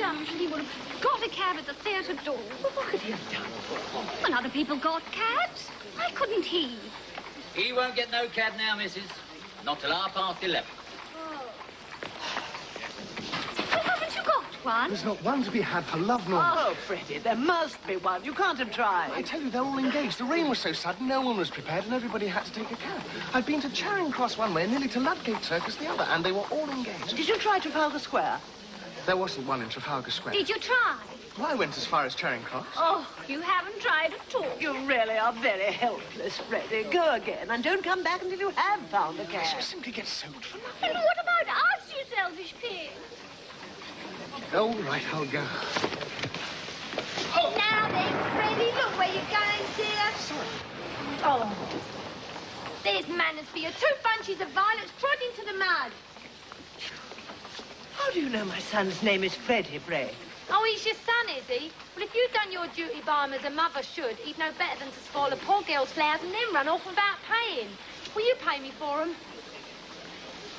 lunch and he would have got a cab at the theatre door. Well, what could he have done? When other people got cabs, why couldn't he? He won't get no cab now, missus. Not till 11:30. Well, haven't you got one? There's not one to be had for love nor... Oh, Freddie, there must be one. You can't have tried. I tell you, they're all engaged. The rain was so sudden, no one was prepared, and everybody had to take a cab. I'd been to Charing Cross one way and nearly to Ludgate Circus the other, and they were all engaged. Did you try Trafalgar Square? There wasn't one in Trafalgar Square. Did you try? Well, I went as far as Charing Cross. Oh, you haven't tried at all. You really are very helpless, Freddie. Go again, and don't come back until you have found a I cab. shall simply get sold for nothing. And what about us, you selfish pig? Oh, right, I'll go. Oh. Now then, Freddie, look where you're going, dear. Sorry. Oh. There's manners for you. 2 bunches of violets trod into the mud. How do you know my son's name is Freddie, Bray? Oh, he's your son, is he? Well, if you'd done your duty by him as a mother should, he'd know better than to spoil a poor girl's flowers and then run off without paying. Will you pay me for them?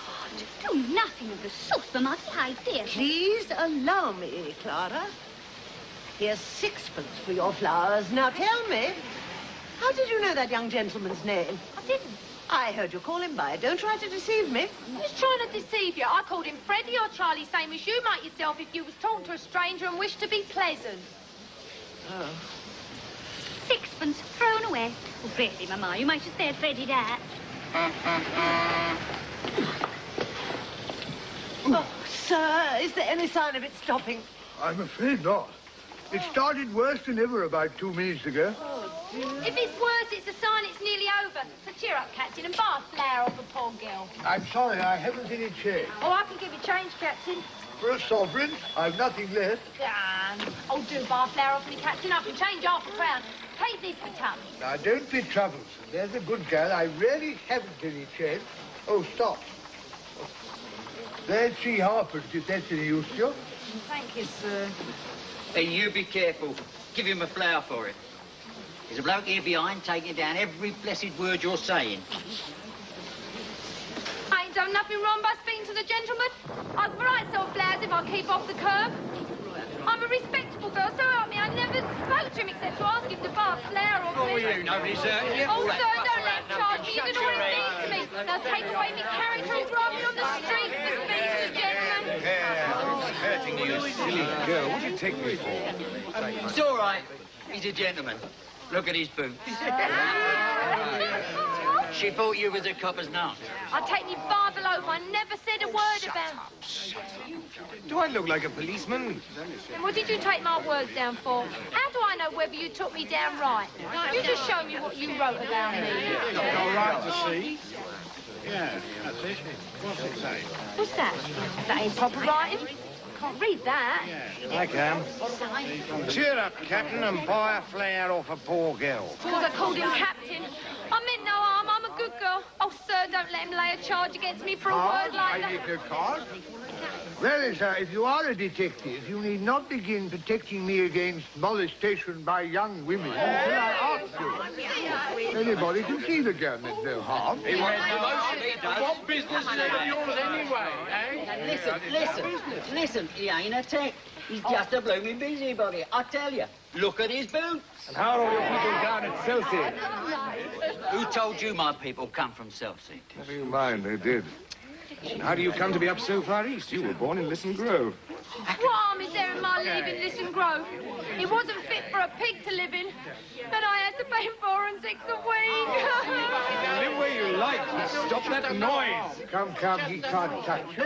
Oh, do nothing of the sort, for my idea. Please allow me, Clara. Here's 6pence for your flowers. Now tell me, how did you know that young gentleman's name? I didn't. I heard you call him by it. Don't try to deceive me. Who's trying to deceive you? I called him Freddie or Charlie, same as you might yourself if you was talking to a stranger and wished to be pleasant. Oh. 6pence thrown away. Oh, really, Mamma, you might have said Freddie that. Oh, sir, is there any sign of it stopping? I'm afraid not. It started worse than ever about 2 minutes ago. If it's worse, it's a sign it's nearly over. So cheer up, Captain, and buy a flower off a poor girl. I'm sorry, I haven't any change. Oh, I can give you change, Captain. For a sovereign, I've nothing left. Oh, do buy a flower off me, Captain. I can change £half. Take this for tuck. Now, don't be troublesome. There's a good girl. I really haven't any change. Oh, stop. There's 3 if that's any use to you. Thank you, sir. Hey, you be careful. Give him a flower for it. There's a bloke here behind taking down every blessed word you're saying. I ain't done nothing wrong by speaking to the gentleman. I'd right sell flowers if I keep off the curb. I'm a respectable girl, so help me. I never spoke to him except to ask him to buy a flower or Oh, you nobody's hurting you. Oh, sir, don't let him charge me. You did all it means to me. Now take away my character and drive me on the street for speaking to gentlemen. Who's hurting you, silly girl? What do you take me for? It's all right. He's a gentleman. Look at his boots. She thought you was a copper's nut. I take me Bible over. I never said a word about it. Do I look like a policeman? And what did you take my words down for? How do I know whether you took me down right? You just show me what you wrote about me. All right to see. Yeah, that's it. What's it say? What's that? That ain't proper writing. Can't read that. I can. Cheer up, Captain, and buy a flower off a poor girl. Because I called him Captain. I meant no harm. I'm a good girl. Oh, sir, don't let him lay a charge against me for a word like I that. make no card. Well, sir, if you are a detective, you need not begin protecting me against molestation by young women until I ask you. Anybody can see the girl meant no harm. What business is it of yours anyway, eh? Listen, he ain't a tech. He's just a blooming busybody, I tell you. Look at his boots. And how are all your people down at Chelsea? Who told you my people come from Chelsea? Never you mind, they did. And how do you come to be up so far east? You were born in Lisson Grove. What harm is there in my living in Lisson Grove? It wasn't fit for a pig to live in. And I had to pay him 4 and 6 a week. Live where you like. Stop that noise. Come, he can't touch you.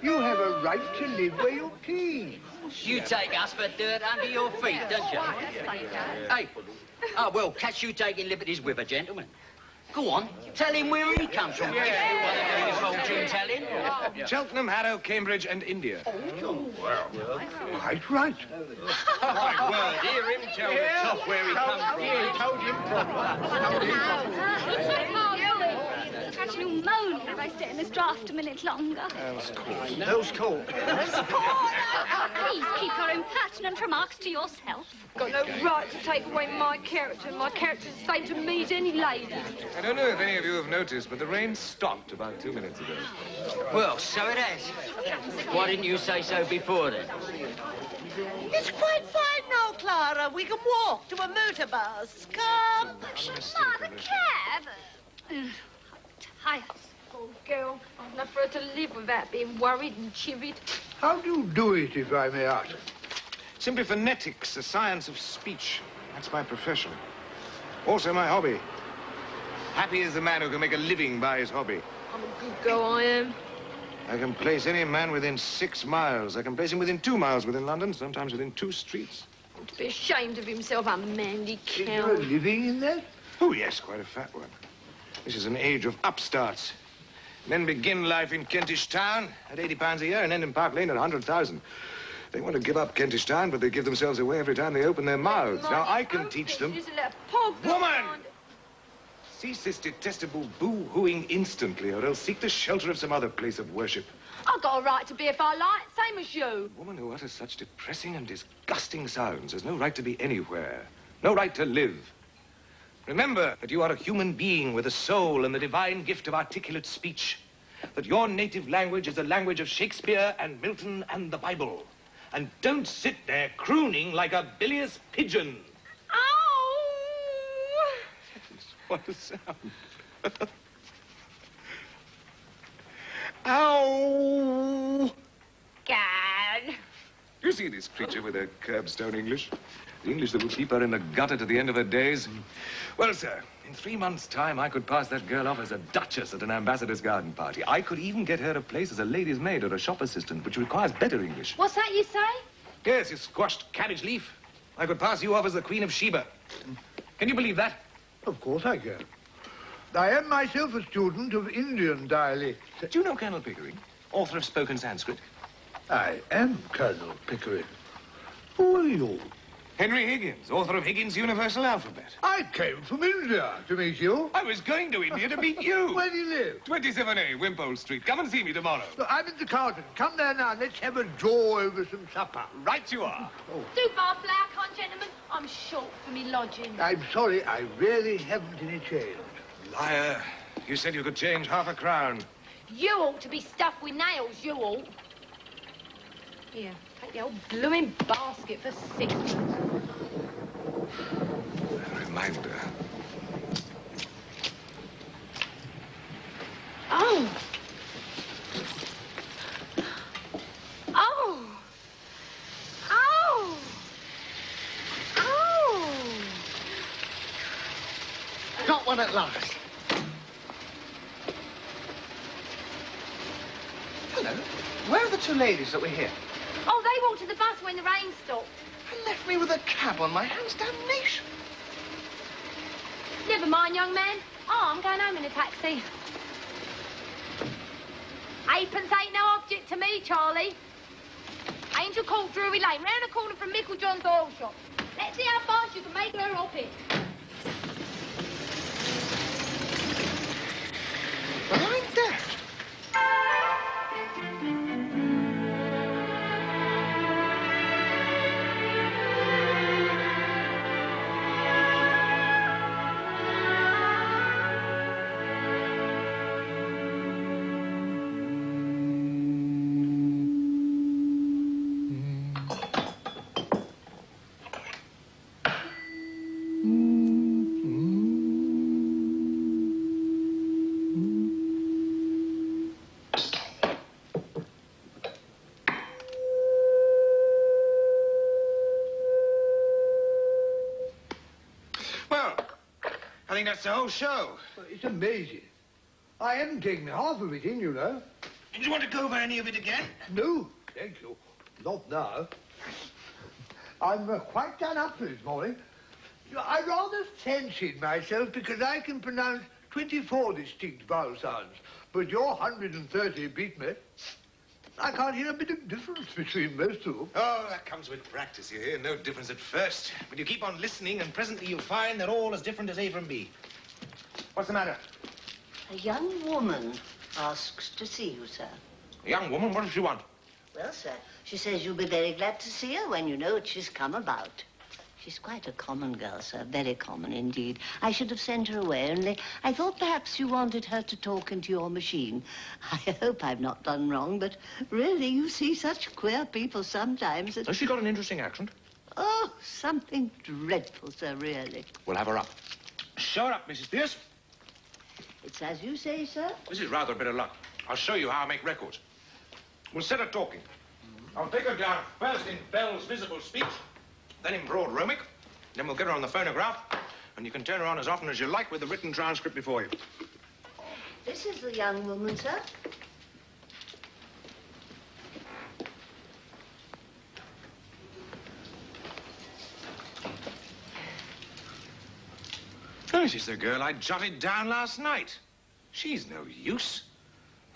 You have a right to live where you please. You take us for dirt under your feet, don't you? Hey, oh, well, catch you taking liberties with a gentleman. Go on, tell him where he comes from. If you want to do this fortune telling. Cheltenham, Harrow, Cambridge, and India. Oh, well, quite right. My word, hear him tell the tough where he comes from. He told him properly. Patton will moan if I stay in this draft a minute longer. Those caught. Please keep your impertinent remarks to yourself. Got no right to take away my character. My character's the same to me as any lady. I don't know if any of you have noticed, but the rain stopped about 2 minutes ago. Well, so it has. Why didn't you say so before, then? It's quite fine now, Clara. We can walk to a motor bus. Come. Ma, the cab. I'm tired. Poor girl. I've enough for her to live without being worried and chivied. How do you do it, if I may ask? Simply phonetics, the science of speech. That's my profession. Also my hobby. Happy is the man who can make a living by his hobby. I'm a good girl, I am. I can place any man within 6 miles. I can place him within 2 miles within London, sometimes within 2 streets. To be ashamed of himself, a manly Is there a cow. living in that? Oh, yes, quite a fat one. This is an age of upstarts. Men begin life in Kentish Town at £80 a year and end in Park Lane at 100,000. They want to give up Kentish Town, but they give themselves away every time they open their mouths. Now, I can teach them... Isn't that poor girl? Woman! Cease this detestable boo-hooing instantly, or else seek the shelter of some other place of worship. I've got a right to be if I like, same as you. A woman who utters such depressing and disgusting sounds has no right to be anywhere, no right to live. Remember that you are a human being with a soul and the divine gift of articulate speech, that your native language is the language of Shakespeare and Milton and the Bible. And don't sit there crooning like a bilious pigeon. Ow! What a sound. Ow! Gad. You see this creature with her curbstone English? The English that will keep her in the gutter to the end of her days? Well, sir, in 3 months' time, I could pass that girl off as a duchess at an ambassador's garden party. I could even get her a place as a lady's maid or a shop assistant, which requires better English. What's that you say? Yes, you squashed cabbage leaf. I could pass you off as the Queen of Sheba. Can you believe that? Of course I can. I am myself a student of Indian dialect. Do you know Colonel Pickering, author of Spoken Sanskrit? I am Colonel Pickering. Who are you? Henry Higgins, author of Higgins' Universal Alphabet. I came from India to meet you. I was going to India to meet you. Where do you live? 27A, Wimpole Street. Come and see me tomorrow. Look, I'm at the Carlton. Come there now. Let's have a jaw over some supper. Right you are. Do bar flower, can't gentlemen? I'm short for me lodging. I'm sorry, I really haven't any change. Liar. You said you could change half a crown. You ought to be stuffed with nails, you ought. Here, take the old blooming basket for sixpence. A reminder. Oh! Oh! Oh! Oh! Got one at last. Hello. Where are the 2 ladies that were here? Oh, they walked to the bus when the rain stopped. And left me with a cab on my hands. Damnation. Never mind, young man. Oh, I'm going home in a taxi. 8p ain't no object to me, Charlie. Angel Court, Drury Lane, round the corner from Mickle John's oil shop. Let's see how fast you can make her up it. Behind that. I think that's the whole show. Well, it's amazing. I haven't taken half of it in, you know. Did you want to go over any of it again? No, thank you. Not now. I'm quite done up for this morning. I rather fancied myself because I can pronounce 24 distinct vowel sounds, but your 130 beat me. I can't hear a bit of difference between most of them. Oh, that comes with practice, you hear. No difference at first. But you keep on listening, and presently you'll find they're all as different as A from B. What's the matter? A young woman asks to see you, sir. A young woman? What does she want? Well, sir, she says you'll be very glad to see her when you know what she's come about. She's quite a common girl, sir, very common indeed. I should have sent her away, only I thought perhaps you wanted her to talk into your machine. I hope I've not done wrong, but really, you see such queer people sometimes that... Has she got an interesting accent? Oh, something dreadful, sir, really. We'll have her up. Show her up, Mrs. Pierce. It's as you say, sir. This is rather a bit of luck. I'll show you how I make records. We'll set her talking. I'll take her down first in Bell's visible speech, then in broad rhomic. Then we'll get her on the phonograph, and you can turn her on as often as you like with the written transcript before you. This is the young woman, sir. This is the girl I jotted down last night. She's no use.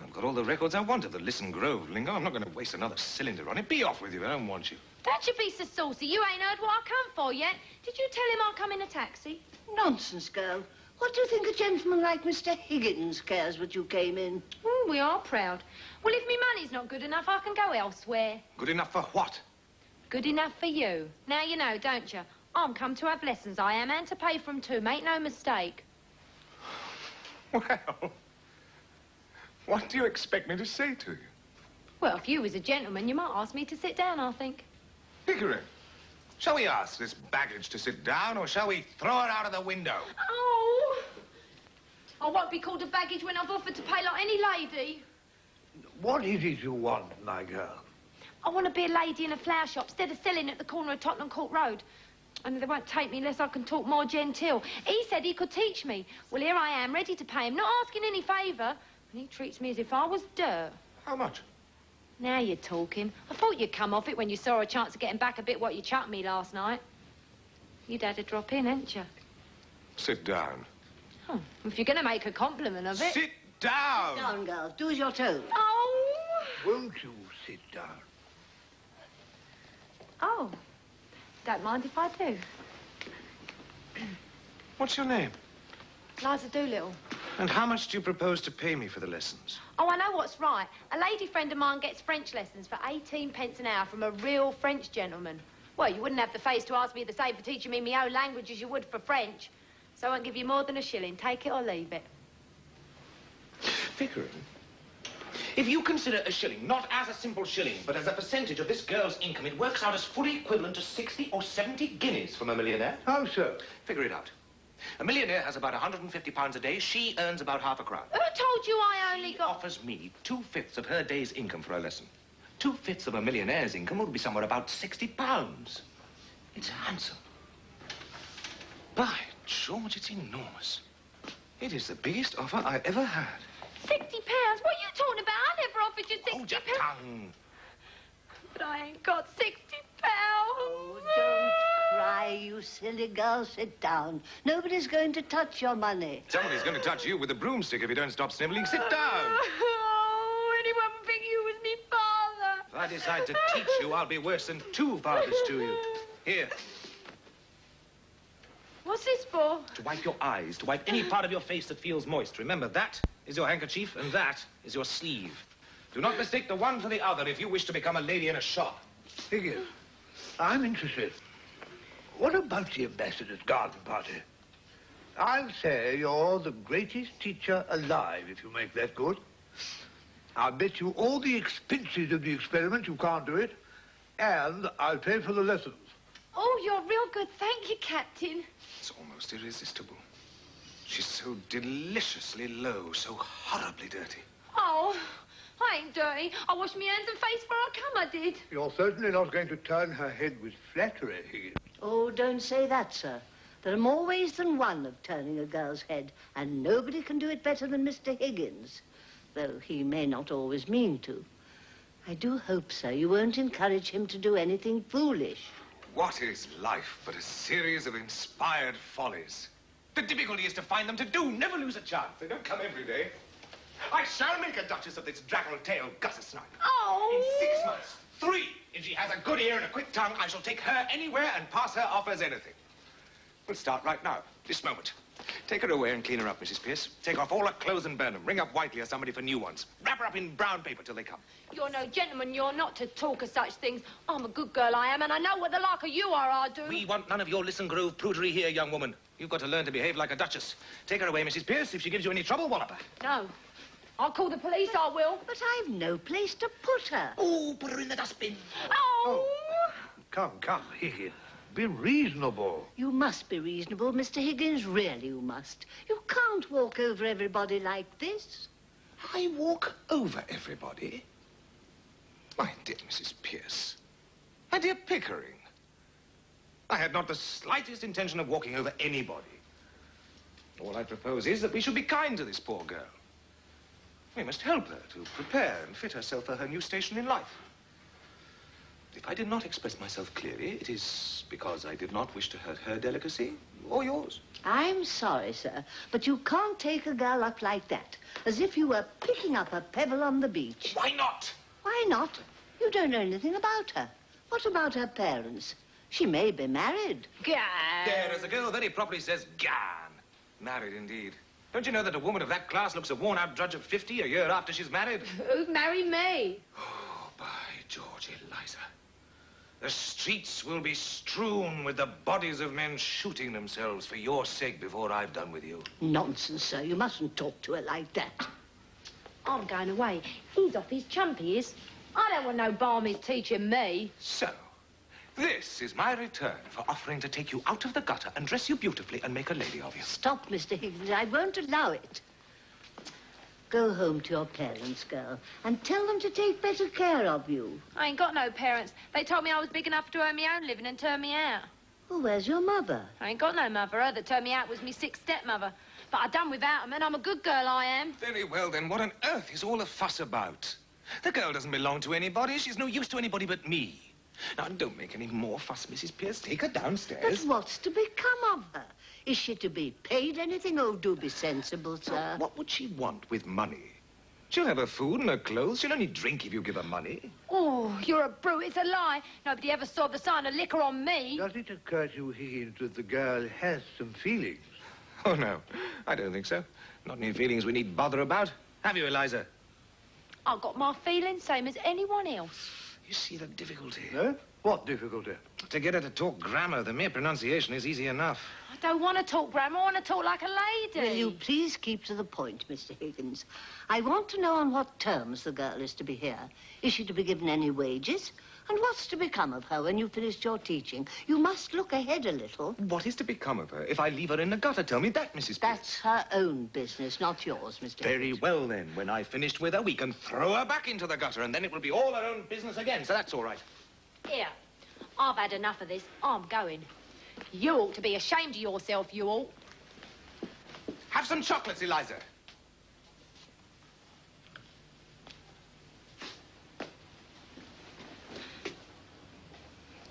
I've got all the records I wanted, the Listen Grove lingo. I'm not going to waste another cylinder on it. Be off with you. I don't want you. Don't you be so saucy. You ain't heard what I come for yet. Did you tell him I'll come in a taxi? Nonsense, girl. What do you think a gentleman like Mr. Higgins cares what you came in? We are proud. Well, if me money's not good enough, I can go elsewhere. Good enough for what? Good enough for you. Now you know, don't you? I'm come to have lessons, I am, and to pay for 'em too. Make no mistake. Well, what do you expect me to say to you? Well, if you was a gentleman, you might ask me to sit down, I think. Pickering, shall we ask this baggage to sit down, or shall we throw it out of the window? Oh! I won't be called a baggage when I've offered to pay like any lady. What is it you want, my girl? I want to be a lady in a flower shop instead of selling at the corner of Tottenham Court Road. And they won't take me unless I can talk more genteel. He said he could teach me. Well, here I am, ready to pay him, not asking any favour. And he treats me as if I was dirt. How much? Now you're talking. I thought you'd come off it when you saw a chance of getting back a bit what you chucked me last night. You'd had to drop in, hadn't you? Sit down. Oh, if you're going to make a compliment of it... Sit down! Sit down, girl. Do as you're told. Oh! Won't you sit down? Oh. Don't mind if I do. What's your name? Liza Doolittle. And how much do you propose to pay me for the lessons? Oh, I know what's right. A lady friend of mine gets French lessons for 18 pence an hour from a real French gentleman. Well, you wouldn't have the face to ask me the same for teaching me my own language as you would for French. So I won't give you more than a shilling. Take it or leave it. Pickering, if you consider a shilling not as a simple shilling, but as a percentage of this girl's income, it works out as fully equivalent to 60 or 70 guineas from a millionaire. How so? Figure it out. A millionaire has about £150 a day. She earns about £half a crown. Who told you I only She got... offers me 2/5 of her day's income for a lesson. 2/5 of a millionaire's income would be somewhere about £60. It's handsome. By George, it's enormous. It is the biggest offer I ever had. £60? What are you talking about? I never offered you £60. Hold your tongue. But I ain't got £60. Oh, don't cry, you silly girl. Sit down. Nobody's going to touch your money. Somebody's going to touch you with a broomstick if you don't stop sniveling. Sit down. Oh, anyone would think you was me father. If I decide to teach you, I'll be worse than 2 fathers to you. Here, What's this for? to wipe your eyes, to wipe any part of your face that feels moist. Remember, that is your handkerchief and that is your sleeve. Do not mistake the one for the other if you wish to become a lady in a shop. Higgins, I'm interested. What about the ambassador's garden party? I'll say you're the greatest teacher alive if you make that good. I'll bet you all the expenses of the experiment you can't do it, and I'll pay for the lessons. Oh, you're real good. Thank you, Captain. It's almost irresistible. She's so deliciously low, so horribly dirty. Oh, I ain't dirty. I washed my hands and face before I come, I did. You're certainly not going to turn her head with flattery, Higgins. Oh, don't say that, sir. There are more ways than one of turning a girl's head, and nobody can do it better than Mr. Higgins, though he may not always mean to. I do hope, sir, you won't encourage him to do anything foolish. What is life but a series of inspired follies? The difficulty is to find them to do. Never lose a chance. They don't come every day. I shall make a duchess of this draggle-tailed gussersnipe. Oh! In 6 months. 3. If she has a good ear and a quick tongue, I shall take her anywhere and pass her off as anything. We'll start right now, this moment. Take her away and clean her up, Mrs. Pierce. Take off all her clothes and burn them. Ring up Whiteley or somebody for new ones. Wrap her up in brown paper till they come. You're no gentleman, you're not to talk of such things. I'm a good girl, I am, and I know what the like of you are, I do. We want none of your listen grove prudery here, young woman. You've got to learn to behave like a duchess. Take her away, Mrs. Pierce. If she gives you any trouble, wallop her. No. I'll call the police, I will. But I've no place to put her. Oh, put her in the dustbin. Oh! Come, Higgins. Be reasonable. You must be reasonable, Mr. Higgins. Really, you must. You can't walk over everybody like this. I walk over everybody? My dear Mrs. Pierce. My dear Pickering. I had not the slightest intention of walking over anybody. All I propose is that we should be kind to this poor girl. We must help her to prepare and fit herself for her new station in life. If I did not express myself clearly, it is because I did not wish to hurt her delicacy or yours. I'm sorry, sir, but you can't take a girl up like that, as if you were picking up a pebble on the beach. Why not? Why not? You don't know anything about her. What about her parents? She may be married. Gah! There, as the girl very properly says, gone. Married, indeed. Don't you know that a woman of that class looks a worn-out drudge of 50 a year after she's married? Who'd marry me? Oh, by George, Eliza. The streets will be strewn with the bodies of men shooting themselves for your sake before I've done with you. Nonsense, sir. You mustn't talk to her like that. I'm going away. He's off his chump, he is. I don't want no barmies teaching me. So, this is my return for offering to take you out of the gutter and dress you beautifully and make a lady of you. Stop, Mr. Higgins. I won't allow it. Go home to your parents, girl, and tell them to take better care of you. I ain't got no parents. They told me I was big enough to earn my own living and turn me out. Well, where's your mother? I ain't got no mother. Her that turned me out was me sick stepmother. But I done without 'em, and I'm a good girl, I am. Very well, then. What on earth is all the fuss about? The girl doesn't belong to anybody. She's no use to anybody but me. Now, don't make any more fuss, Mrs. Pierce. Take her But downstairs. what's to become of her? Is she to be paid anything? Oh, do be sensible, sir. What would she want with money? She'll have her food and her clothes. She'll only drink if you give her money. Oh, you're a brute. It's a lie. Nobody ever saw the sign of liquor on me. Does it occur to you, Higgins, that the girl has some feelings? Oh, no. I don't think so. Not any feelings we need bother about. Have you, Eliza? I've got my feelings, same as anyone else. You see the difficulty? Eh? What difficulty? To get her to talk grammar, the mere pronunciation is easy enough. I don't want to talk grammar. I want to talk like a lady. Will you please keep to the point, Mr. Higgins? I want to know on what terms the girl is to be here. Is she to be given any wages? And what's to become of her when you've finished your teaching? You must look ahead a little. What is to become of her if I leave her in the gutter? Tell me that, Mrs. Pierce. That's her own business, not yours, Mr. Very Higgins. well, then. When I've finished with her, we can throw her back into the gutter, and then it will be all her own business again, so that's all right. Here, I've had enough of this. I'm going. You ought to be ashamed of yourself, you ought. Have some chocolates, Eliza.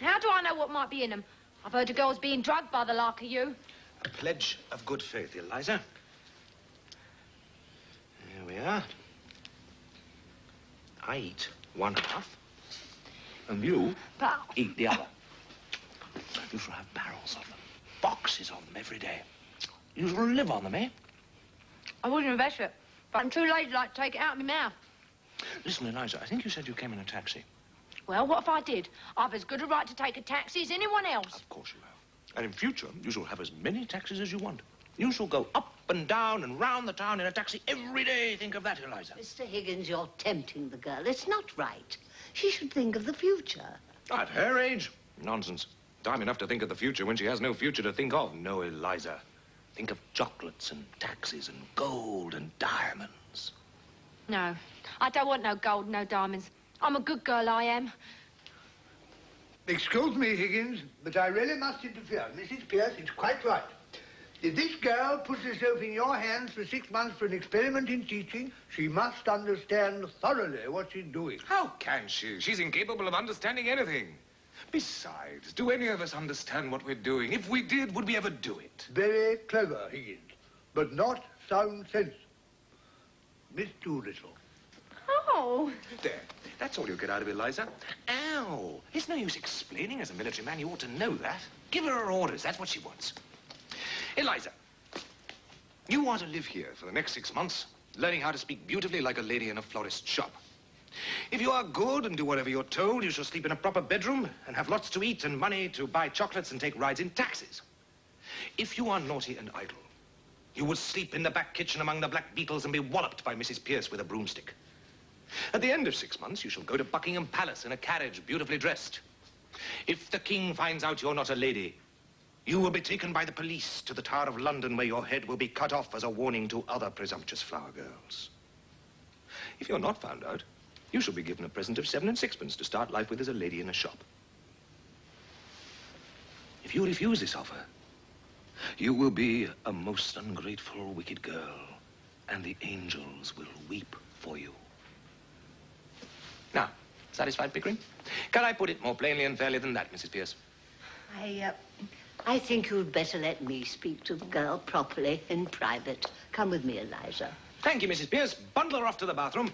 How do I know what might be in them? I've heard of girls being drugged by the like of you. A pledge of good faith, Eliza. Here we are. I eat one half, and you But eat the other. You shall have barrels of them, boxes of them every day. You shall live on them, eh? I wouldn't invest it. But I'm too lazy to take it out of my mouth. Listen, Eliza, I think you said you came in a taxi. Well, what if I did? I've as good a right to take a taxi as anyone else. Of course you have. And in future, you shall have as many taxis as you want. You shall go up and down and round the town in a taxi every day. Think of that, Eliza. Mr. Higgins, you're tempting the girl. It's not right. She should think of the future. At her age? Nonsense. Time enough to think of the future when she has no future to think of. No, Eliza. Think of chocolates and taxis and gold and diamonds. No, I don't want no gold, no diamonds. I'm a good girl, I am. Excuse me, Higgins, but I really must interfere. Mrs. Pierce is quite right. If this girl puts herself in your hands for 6 months for an experiment in teaching, she must understand thoroughly what she's doing. How can she? She's incapable of understanding anything. Besides, do any of us understand what we're doing? If we did, would we ever do it? Very clever, Higgins, but not sound sense. Miss Doolittle. Oh. There. That's all you get out of Eliza. Ow. It's no use explaining. As a military man, you ought to know that. Give her her orders. That's what she wants. Eliza, you are to live here for the next 6 months, learning how to speak beautifully like a lady in a florist's shop. If you are good and do whatever you're told, you shall sleep in a proper bedroom and have lots to eat and money to buy chocolates and take rides in taxis. If you are naughty and idle, you will sleep in the back kitchen among the black beetles and be walloped by Mrs. Pierce with a broomstick. At the end of 6 months, you shall go to Buckingham Palace in a carriage, beautifully dressed. If the king finds out you're not a lady, you will be taken by the police to the Tower of London, where your head will be cut off as a warning to other presumptuous flower girls. If you're not found out, you shall be given a present of 7 and 6pence to start life with as a lady in a shop. If you refuse this offer, you will be a most ungrateful, wicked girl, and the angels will weep for you. Now, satisfied, Pickering? Can I put it more plainly and fairly than that, Mrs. Pierce? I think you'd better let me speak to the girl properly in private. Come with me, Eliza. Thank you, Mrs. Pierce. Bundle her off to the bathroom.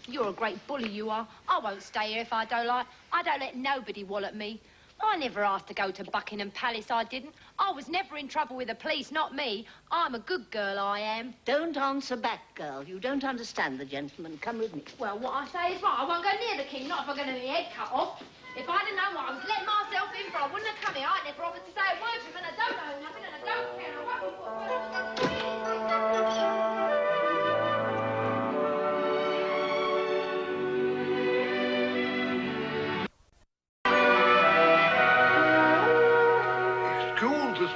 You're a great bully, you are. I won't stay here if I don't like. I don't let nobody wallop me. I never asked to go to Buckingham Palace, I didn't. I was never in trouble with the police, not me. I'm a good girl, I am. Don't answer back, girl. You don't understand the gentleman. Come with me. Well, what I say is right. I won't go near the king, not if I'm going to have my head cut off. If I'd have known what I was letting myself in for, I wouldn't have come here. I never offered to say a word to him, and I don't know nothing, and I don't care. I won't put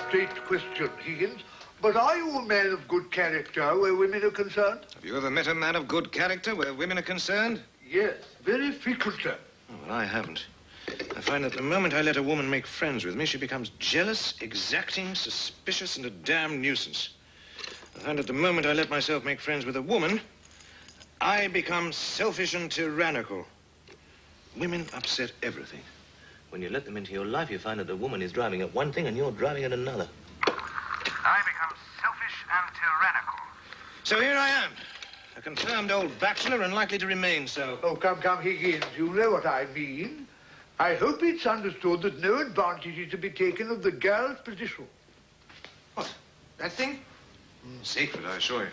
straight question, Higgins, but are you a man of good character where women are concerned? Have you ever met a man of good character where women are concerned? Yes, very frequently. Oh, well, I haven't. I find that the moment I let a woman make friends with me, she becomes jealous, exacting, suspicious, and a damn nuisance. I find that the moment I let myself make friends with a woman, I become selfish and tyrannical. Women upset everything. When you let them into your life, you find that the woman is driving at one thing and you're driving at another. I become selfish and tyrannical. So here I am, a confirmed old bachelor and likely to remain so. Oh, come, Higgins, you know what I mean. I hope it's understood that no advantage is to be taken of the girl's position. What? That thing? Sacred, I assure you.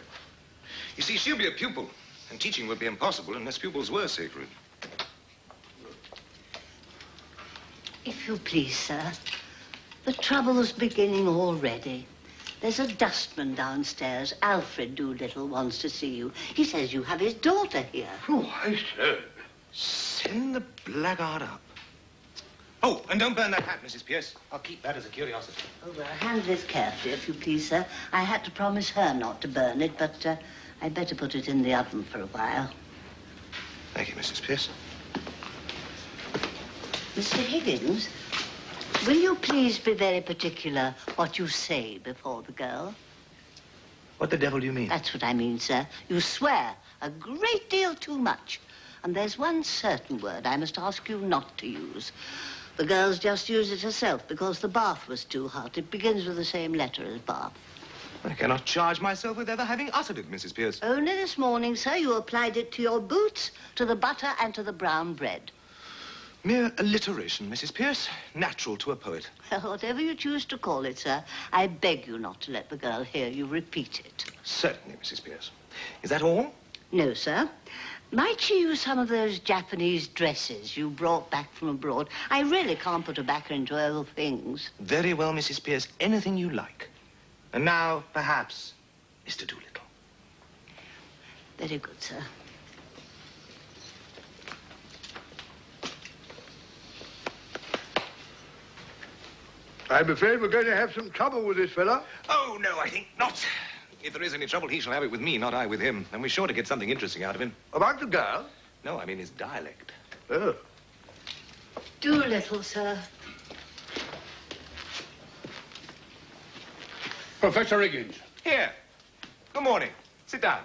You see, she'll be a pupil, and teaching would be impossible unless pupils were sacred. If you please, sir, the trouble's beginning already. There's a dustman downstairs. Alfred Doolittle wants to see you. He says you have his daughter here. Why, sir? Send the blackguard up. Oh, and don't burn that hat, Mrs. Pierce. I'll keep that as a curiosity. Oh, well, handle it carefully, if you please, sir. I had to promise her not to burn it, but I'd better put it in the oven for a while. Thank you, Mrs. Pierce. Mr. Higgins, will you please be very particular what you say before the girl? What the devil do you mean? That's what I mean, sir. You swear a great deal too much. And there's one certain word I must ask you not to use. The girl's just used it herself because the bath was too hot. It begins with the same letter as bath. I cannot charge myself with ever having uttered it, Mrs. Pierce. Only this morning, sir, you applied it to your boots, to the butter, and to the brown bread. Mere alliteration, Mrs. Pierce. Natural to a poet. Whatever you choose to call it, sir, I beg you not to let the girl hear you repeat it. Certainly, Mrs. Pierce. Is that all? No, sir. Might she use some of those Japanese dresses you brought back from abroad? I really can't put her back into old things. Very well, Mrs. Pierce. Anything you like. And now, perhaps, Mr. Doolittle. Very good, sir. I'm afraid we're going to have some trouble with this fella. Oh, no, I think not. If there is any trouble, he shall have it with me, not I with him. And we're sure to get something interesting out of him. About the girl? No, I mean his dialect. Oh. Doolittle, sir. Professor Higgins. Here. Good morning. Sit down.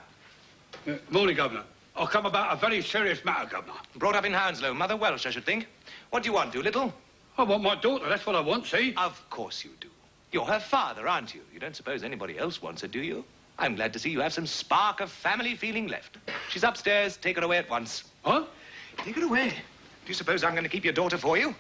Morning, Governor. I'll come about a very serious matter, Governor. Brought up in Hounslow. Mother Welsh, I should think. What do you want, Doolittle? I want my daughter. That's what I want, see? Of course you do. You're her father, aren't you? You don't suppose anybody else wants her, do you? I'm glad to see you have some spark of family feeling left. She's upstairs. Take her away at once. Huh? Take her away. Do you suppose I'm going to keep your daughter for you?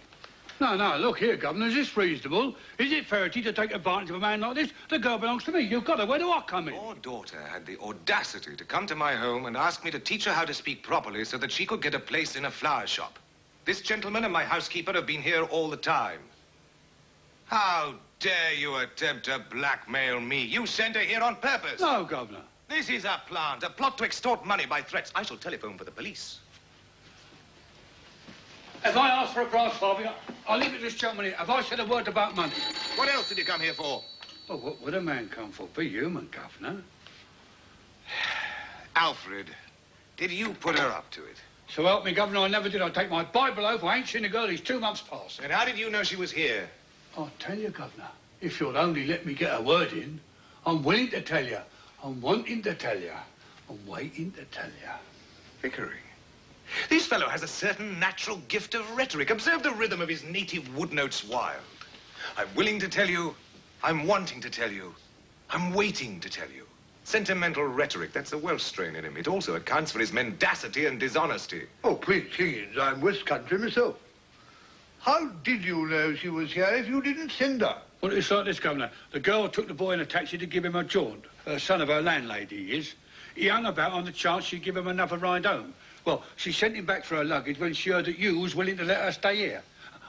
No, look here, Governor, is this reasonable? Is it fair to take advantage of a man like this? The girl belongs to me. You've got her. Where do I come in? Your daughter had the audacity to come to my home and ask me to teach her how to speak properly so that she could get a place in a flower shop. This gentleman and my housekeeper have been here all the time. How dare you attempt to blackmail me? You sent her here on purpose. No, Governor. This is a plant, a plot to extort money by threats. I shall telephone for the police. If I ask for a brass farthing, I'll leave it to this gentleman here. Have I said a word about money? What else did you come here for? Well, what would a man come for? Be human, Governor. Alfred, did you put her up to it? So help me, Governor, I never did. I take my Bible oath. I ain't seen a girl these 2 months past. And how did you know she was here? I'll tell you, Governor, if you'll only let me get a word in, I'm willing to tell you. I'm wanting to tell you. I'm waiting to tell you. Pickering. This fellow has a certain natural gift of rhetoric. Observe the rhythm of his native wood notes wild. I'm willing to tell you. I'm wanting to tell you. I'm waiting to tell you. Sentimental rhetoric, that's the Welsh strain in him. It also accounts for his mendacity and dishonesty. Oh, Prince Higgins, I'm West Country myself. How did you know she was here if you didn't send her? Well, it's like this, Governor. The girl took the boy in a taxi to give him a jaunt. Her son of her landlady, he is. He hung about on the chance she'd give him another ride home. Well, she sent him back for her luggage when she heard that you was willing to let her stay here.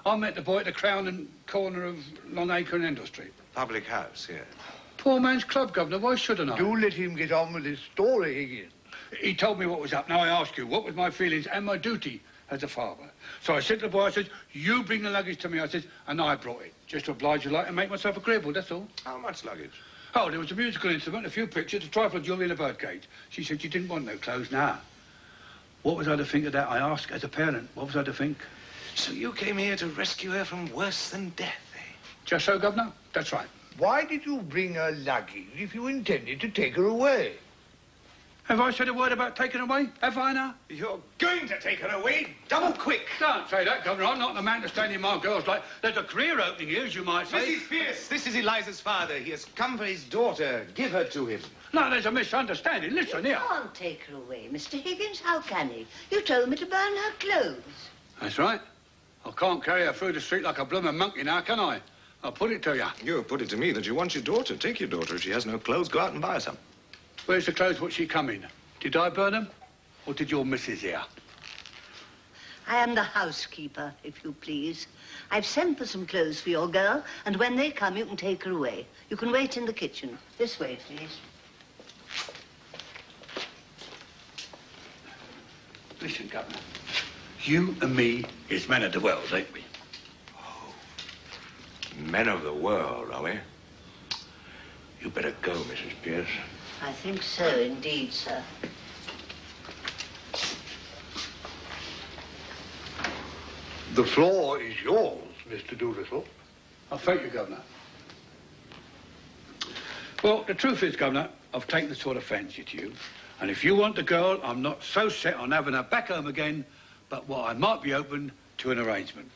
I met the boy at the Crown and corner of Long Acre and Endell Street. Public house, yeah. Poor man's club, Governor. Why shouldn't I? Do let him get on with his story, Higgins. He told me what was up. Now I ask you, what was my feelings and my duty as a father? So I said to the boy, I said, you bring the luggage to me. I said, and I brought it. Just to oblige you like and make myself agreeable, that's all. How much luggage? Oh, there was a musical instrument, a few pictures, a trifle of jewellery and a birdcage. She said she didn't want no clothes now. What was I to think of that, I asked, as a parent? What was I to think? So you came here to rescue her from worse than death, eh? Just so, Governor? That's right. Why did you bring her luggage if you intended to take her away? Have I said a word about taking her away? Have I now? You're going to take her away, double quick. Don't say that, Governor. I'm not the man to stand in my girl's life. There's a career opening here, as you might say. Mrs. Pierce, this is Eliza's father. He has come for his daughter. Give her to him. No, there's a misunderstanding. Listen here. You can't take her away, Mr. Higgins. How can he? You told me to burn her clothes. That's right. I can't carry her through the street like a blooming monkey now, can I? I'll put it to you. You put it to me that you want your daughter. Take your daughter. If she has no clothes, go out and buy her some. Where's the clothes what she come in? Did I burn them? Or did your missus here? I am the housekeeper, if you please. I've sent for some clothes for your girl, and when they come, you can take her away. You can wait in the kitchen. This way, please. Listen, Governor. You and me is men of the world, ain't we? Oh, men of the world, are we? You better go, Mrs. Pierce. I think so, indeed, sir. The floor is yours, Mr. Doolittle. I thank you, Governor. Well, the truth is, Governor, I've taken a sort of fancy to you. And if you want the girl, I'm not so set on having her back home again, but what I might be open to an arrangement.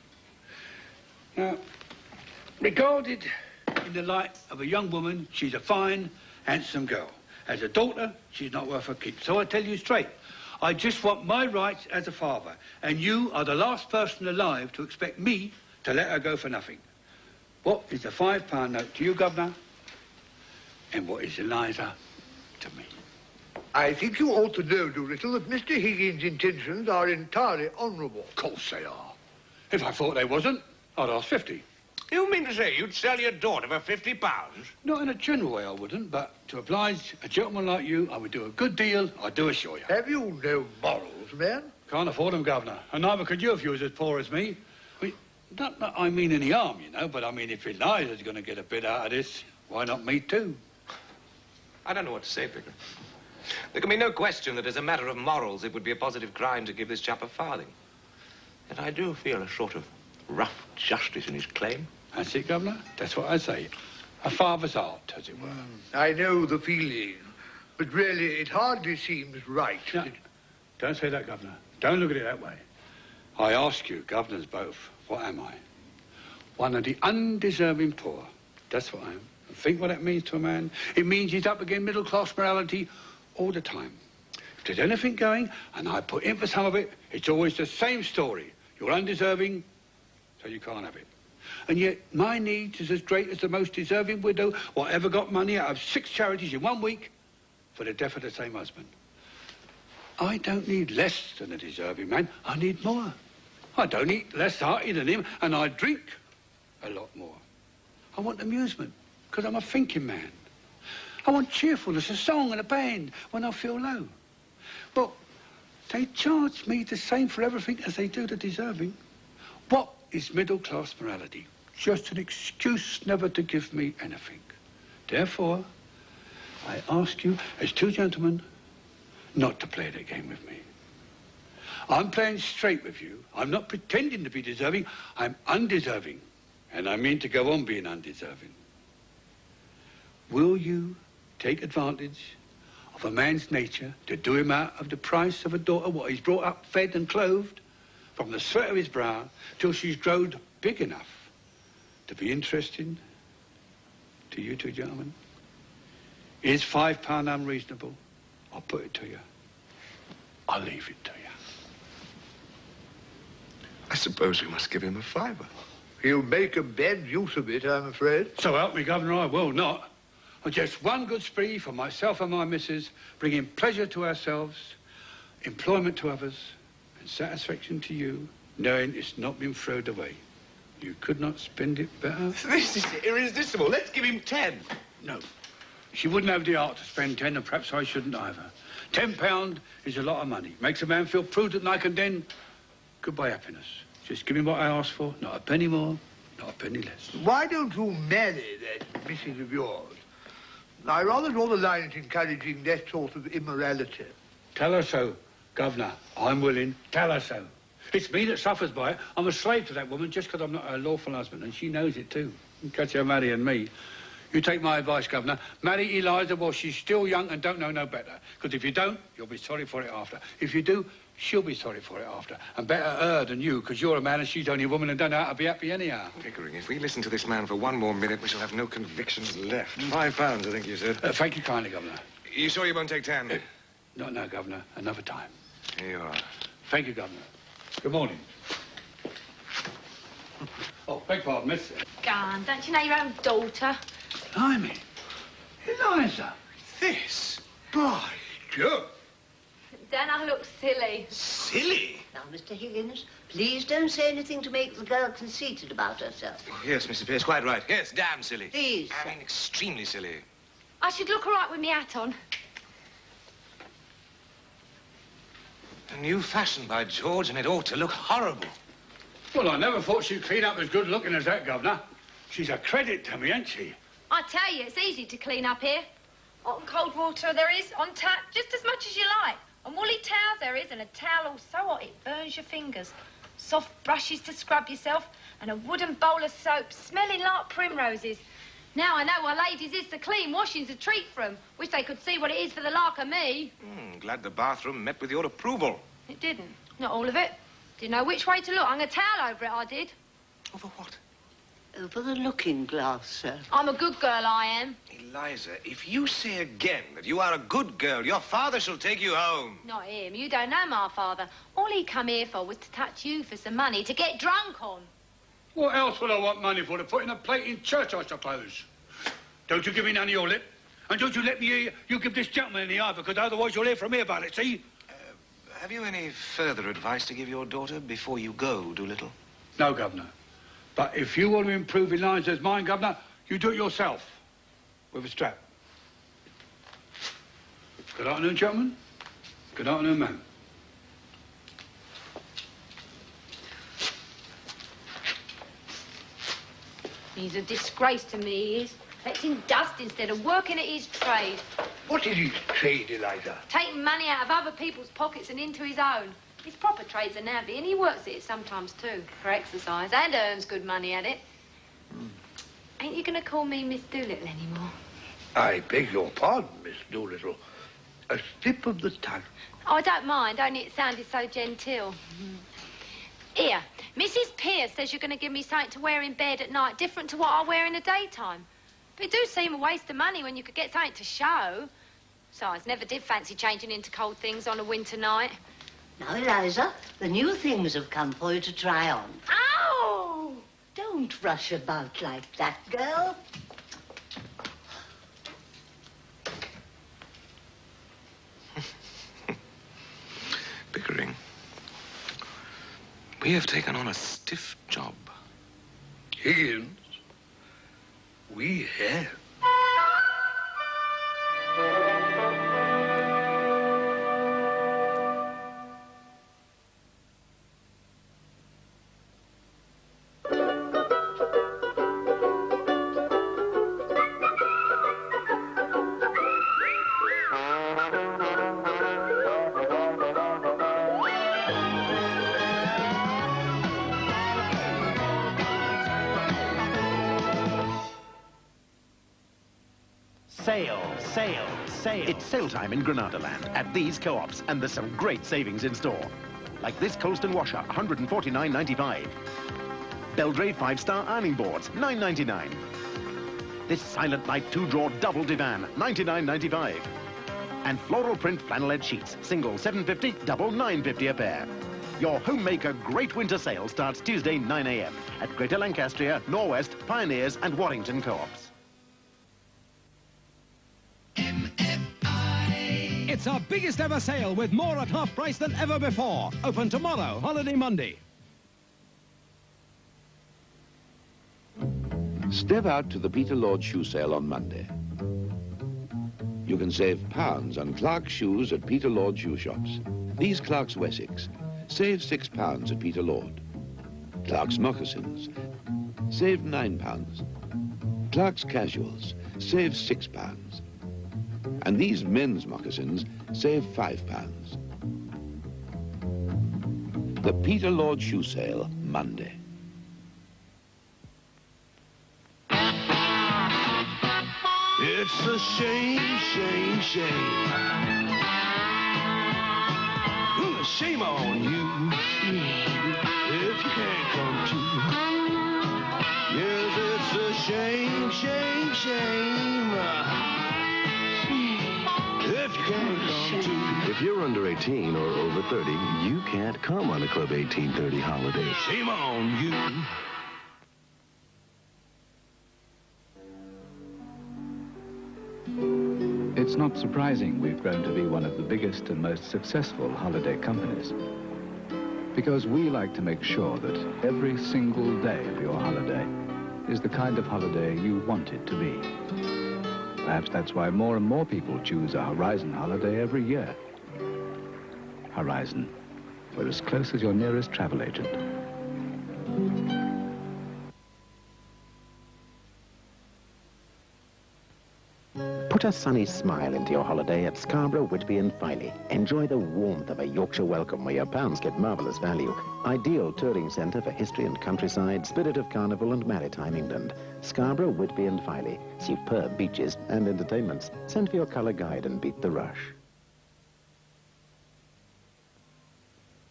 Now, regarded in the light of a young woman, she's a fine, handsome girl. As a daughter, she's not worth a keep. So I tell you straight, I just want my rights as a father, and you are the last person alive to expect me to let her go for nothing. What is the £5 note to you, Governor? And what is Eliza to me? I think you ought to know, Doolittle, that Mr. Higgins' intentions are entirely honourable. Of course they are. If I thought they wasn't, I'd ask 50. You mean to say you'd sell your daughter for £50? Not in a general way, I wouldn't, but to oblige a gentleman like you, I would do a good deal, I do assure you. Have you no morals, man? Can't afford them, Governor, and neither could you if you was as poor as me. Not that I mean any harm, you know, but I mean if Eliza's going to get a bit out of this, why not me too? I don't know what to say, Pickering. There can be no question that as a matter of morals, it would be a positive crime to give this chap a farthing. Yet I do feel a sort of rough justice in his claim. That's it, Governor. That's what I say. A father's art, as it were. I know the feeling, but really it hardly seems right. No, don't say that, Governor. Don't look at it that way. I ask you, governors both, what am I? One of the undeserving poor. That's what I am. And think what that means to a man? It means he's up against middle-class morality all the time. If there's anything going, and I put in for some of it, it's always the same story. You're undeserving, so you can't have it. And yet my needs is as great as the most deserving widow what ever got money out of 6 charities in 1 week for the death of the same husband. I don't need less than a deserving man. I need more. I don't eat less hearty than him, and I drink a lot more. I want amusement, because I'm a thinking man. I want cheerfulness, a song and a band when I feel low. But they charge me the same for everything as they do the deserving. What is middle-class morality? Just an excuse never to give me anything. Therefore, I ask you, as 2 gentlemen, not to play that game with me. I'm playing straight with you. I'm not pretending to be deserving. I'm undeserving. And I mean to go on being undeserving. Will you take advantage of a man's nature to do him out of the price of a daughter what he's brought up, fed and clothed, from the sweat of his brow till she's grown big enough to be interesting to you 2 gentlemen? Is £5 unreasonable? I'll put it to you. I'll leave it to you. I suppose we must give him a £5. He'll make a bad use of it, I'm afraid. So help me, Governor, I will not. Just 1 good spree for myself and my missus, bringing pleasure to ourselves, employment to others, and satisfaction to you, knowing it's not been thrown away. You could not spend it better. This is irresistible. Let's give him 10. No. She wouldn't have the art to spend 10, and perhaps I shouldn't either. £10 is a lot of money. Makes a man feel prudent like, and then goodbye happiness. Just give me what I asked for, not a penny more, not a penny less. Why don't you marry that missus of yours? I rather draw the line at encouraging that sort of immorality. Tell her so, Governor. I'm willing. Tell her so. It's me that suffers by it. I'm a slave to that woman just because I'm not her lawful husband, and she knows it too. Catch her marrying me. You take my advice, Governor. Marry Eliza while she's still young and don't know no better. Because if you don't, you'll be sorry for it after. If you do, she'll be sorry for it after. And better her than you, because you're a man and she's only a woman and don't know how to be happy anyhow. Pickering, if we listen to this man for 1 more minute, we shall have no convictions left. £5, I think you said. Thank you kindly, Governor. You sure you won't take 10? Not now, Governor. Another time. Here you are. Thank you, Governor. Good morning. Oh, beg pardon, miss. Go on, don't you know your own daughter? Blimey. Eliza. This? By Jove. Don't I look silly? Silly? Now, Mr. Higgins, please don't say anything to make the girl conceited about herself. Yes, Mr. Pierce, quite right. Yes, damn silly. Please. I mean, extremely silly. I should look all right with my hat on. A new fashion, by George, and it ought to look horrible. Well, I never thought she'd clean up as good looking as that, Governor. She's a credit to me, ain't she? I tell you, it's easy to clean up here. Hot and cold water there is, on tap, just as much as you like. And woolly towels there is, and a towel all so hot it burns your fingers. Soft brushes to scrub yourself, and a wooden bowl of soap smelling like primroses. Now I know why ladies is to clean. Washing's a treat for 'em. Wish they could see what it is for the like of me. Glad the bathroom met with your approval. It didn't. Not all of it. Didn't know which way to look. Hung a towel over it, I did. Over what? Over the looking glass, sir. I'm a good girl, I am. Eliza, if you say again that you are a good girl, your father shall take you home. Not him. You don't know my father. All he come here for was to touch you for some money to get drunk on. What else would I want money for? To put in a plate in church, I suppose. Don't you give me none of your lip. And don't you let me hear you give this gentleman any either, because otherwise you'll hear from me about it, see? Have you any further advice to give your daughter before you go, Doolittle? No, Governor. But if you want to improve Eliza's mind, Governor, you do it yourself. With a strap. Good afternoon, gentlemen. Good afternoon, ma'am. He's a disgrace to me, he is. Collecting dust instead of working at his trade. What is his trade, Eliza? Taking money out of other people's pockets and into his own. His proper trade's a navvy, and he works at it sometimes too, for exercise, and earns good money at it. Ain't you going to call me Miss Doolittle anymore? I beg your pardon, Miss Doolittle. A slip of the tongue. Oh, I don't mind, only it sounded so genteel. Here, Mrs. Pierce says you're going to give me something to wear in bed at night different to what I wear in the daytime. But it do seem a waste of money when you could get something to show. Besides, never did fancy changing into cold things on a winter night. Now, Eliza, the new things have come for you to try on. Ow! rush about like that, girl. Pickering, we have taken on a stiff job. Higgins, we have. Sale. It's sale time in Granada Land at these co-ops, and there's some great savings in store. Like this Colston washer, $149.95. Belgrade 5-star ironing boards, $9.99. This Silent Night 2-drawer double divan, $99.95. And floral print flannelette sheets, single $7.50, double $9.50 a pair. Your Homemaker Great Winter Sale starts Tuesday 9 a.m. at Greater Lancastria, Norwest, Pioneers and Warrington Co-ops. It's our biggest ever sale with more at half price than ever before. Open tomorrow, Holiday Monday. Step out to the Peter Lord shoe sale on Monday. You can save pounds on Clark's shoes at Peter Lord shoe shops. These Clark's Wessex, save £6 at Peter Lord. Clark's moccasins, save £9. Clark's casuals, save £6. And these men's moccasins save £5. The Peter Lord shoe sale, Monday. It's a shame, shame, shame. Shame on you if you can't come to. Yes, it's a shame, shame, shame. If you can't come to. If you're under 18 or over 30, you can't come on a Club 1830 holiday. Shame on you. It's not surprising we've grown to be one of the biggest and most successful holiday companies. Because we like to make sure that every single day of your holiday is the kind of holiday you want it to be. Perhaps that's why more and more people choose a Horizon holiday every year. Horizon, we're as close as your nearest travel agent. Put a sunny smile into your holiday at Scarborough, Whitby and Filey. Enjoy the warmth of a Yorkshire welcome where your pounds get marvellous value. Ideal touring centre for history and countryside, spirit of carnival and maritime England. Scarborough, Whitby and Filey. Superb beaches and entertainments. Send for your colour guide and beat the rush.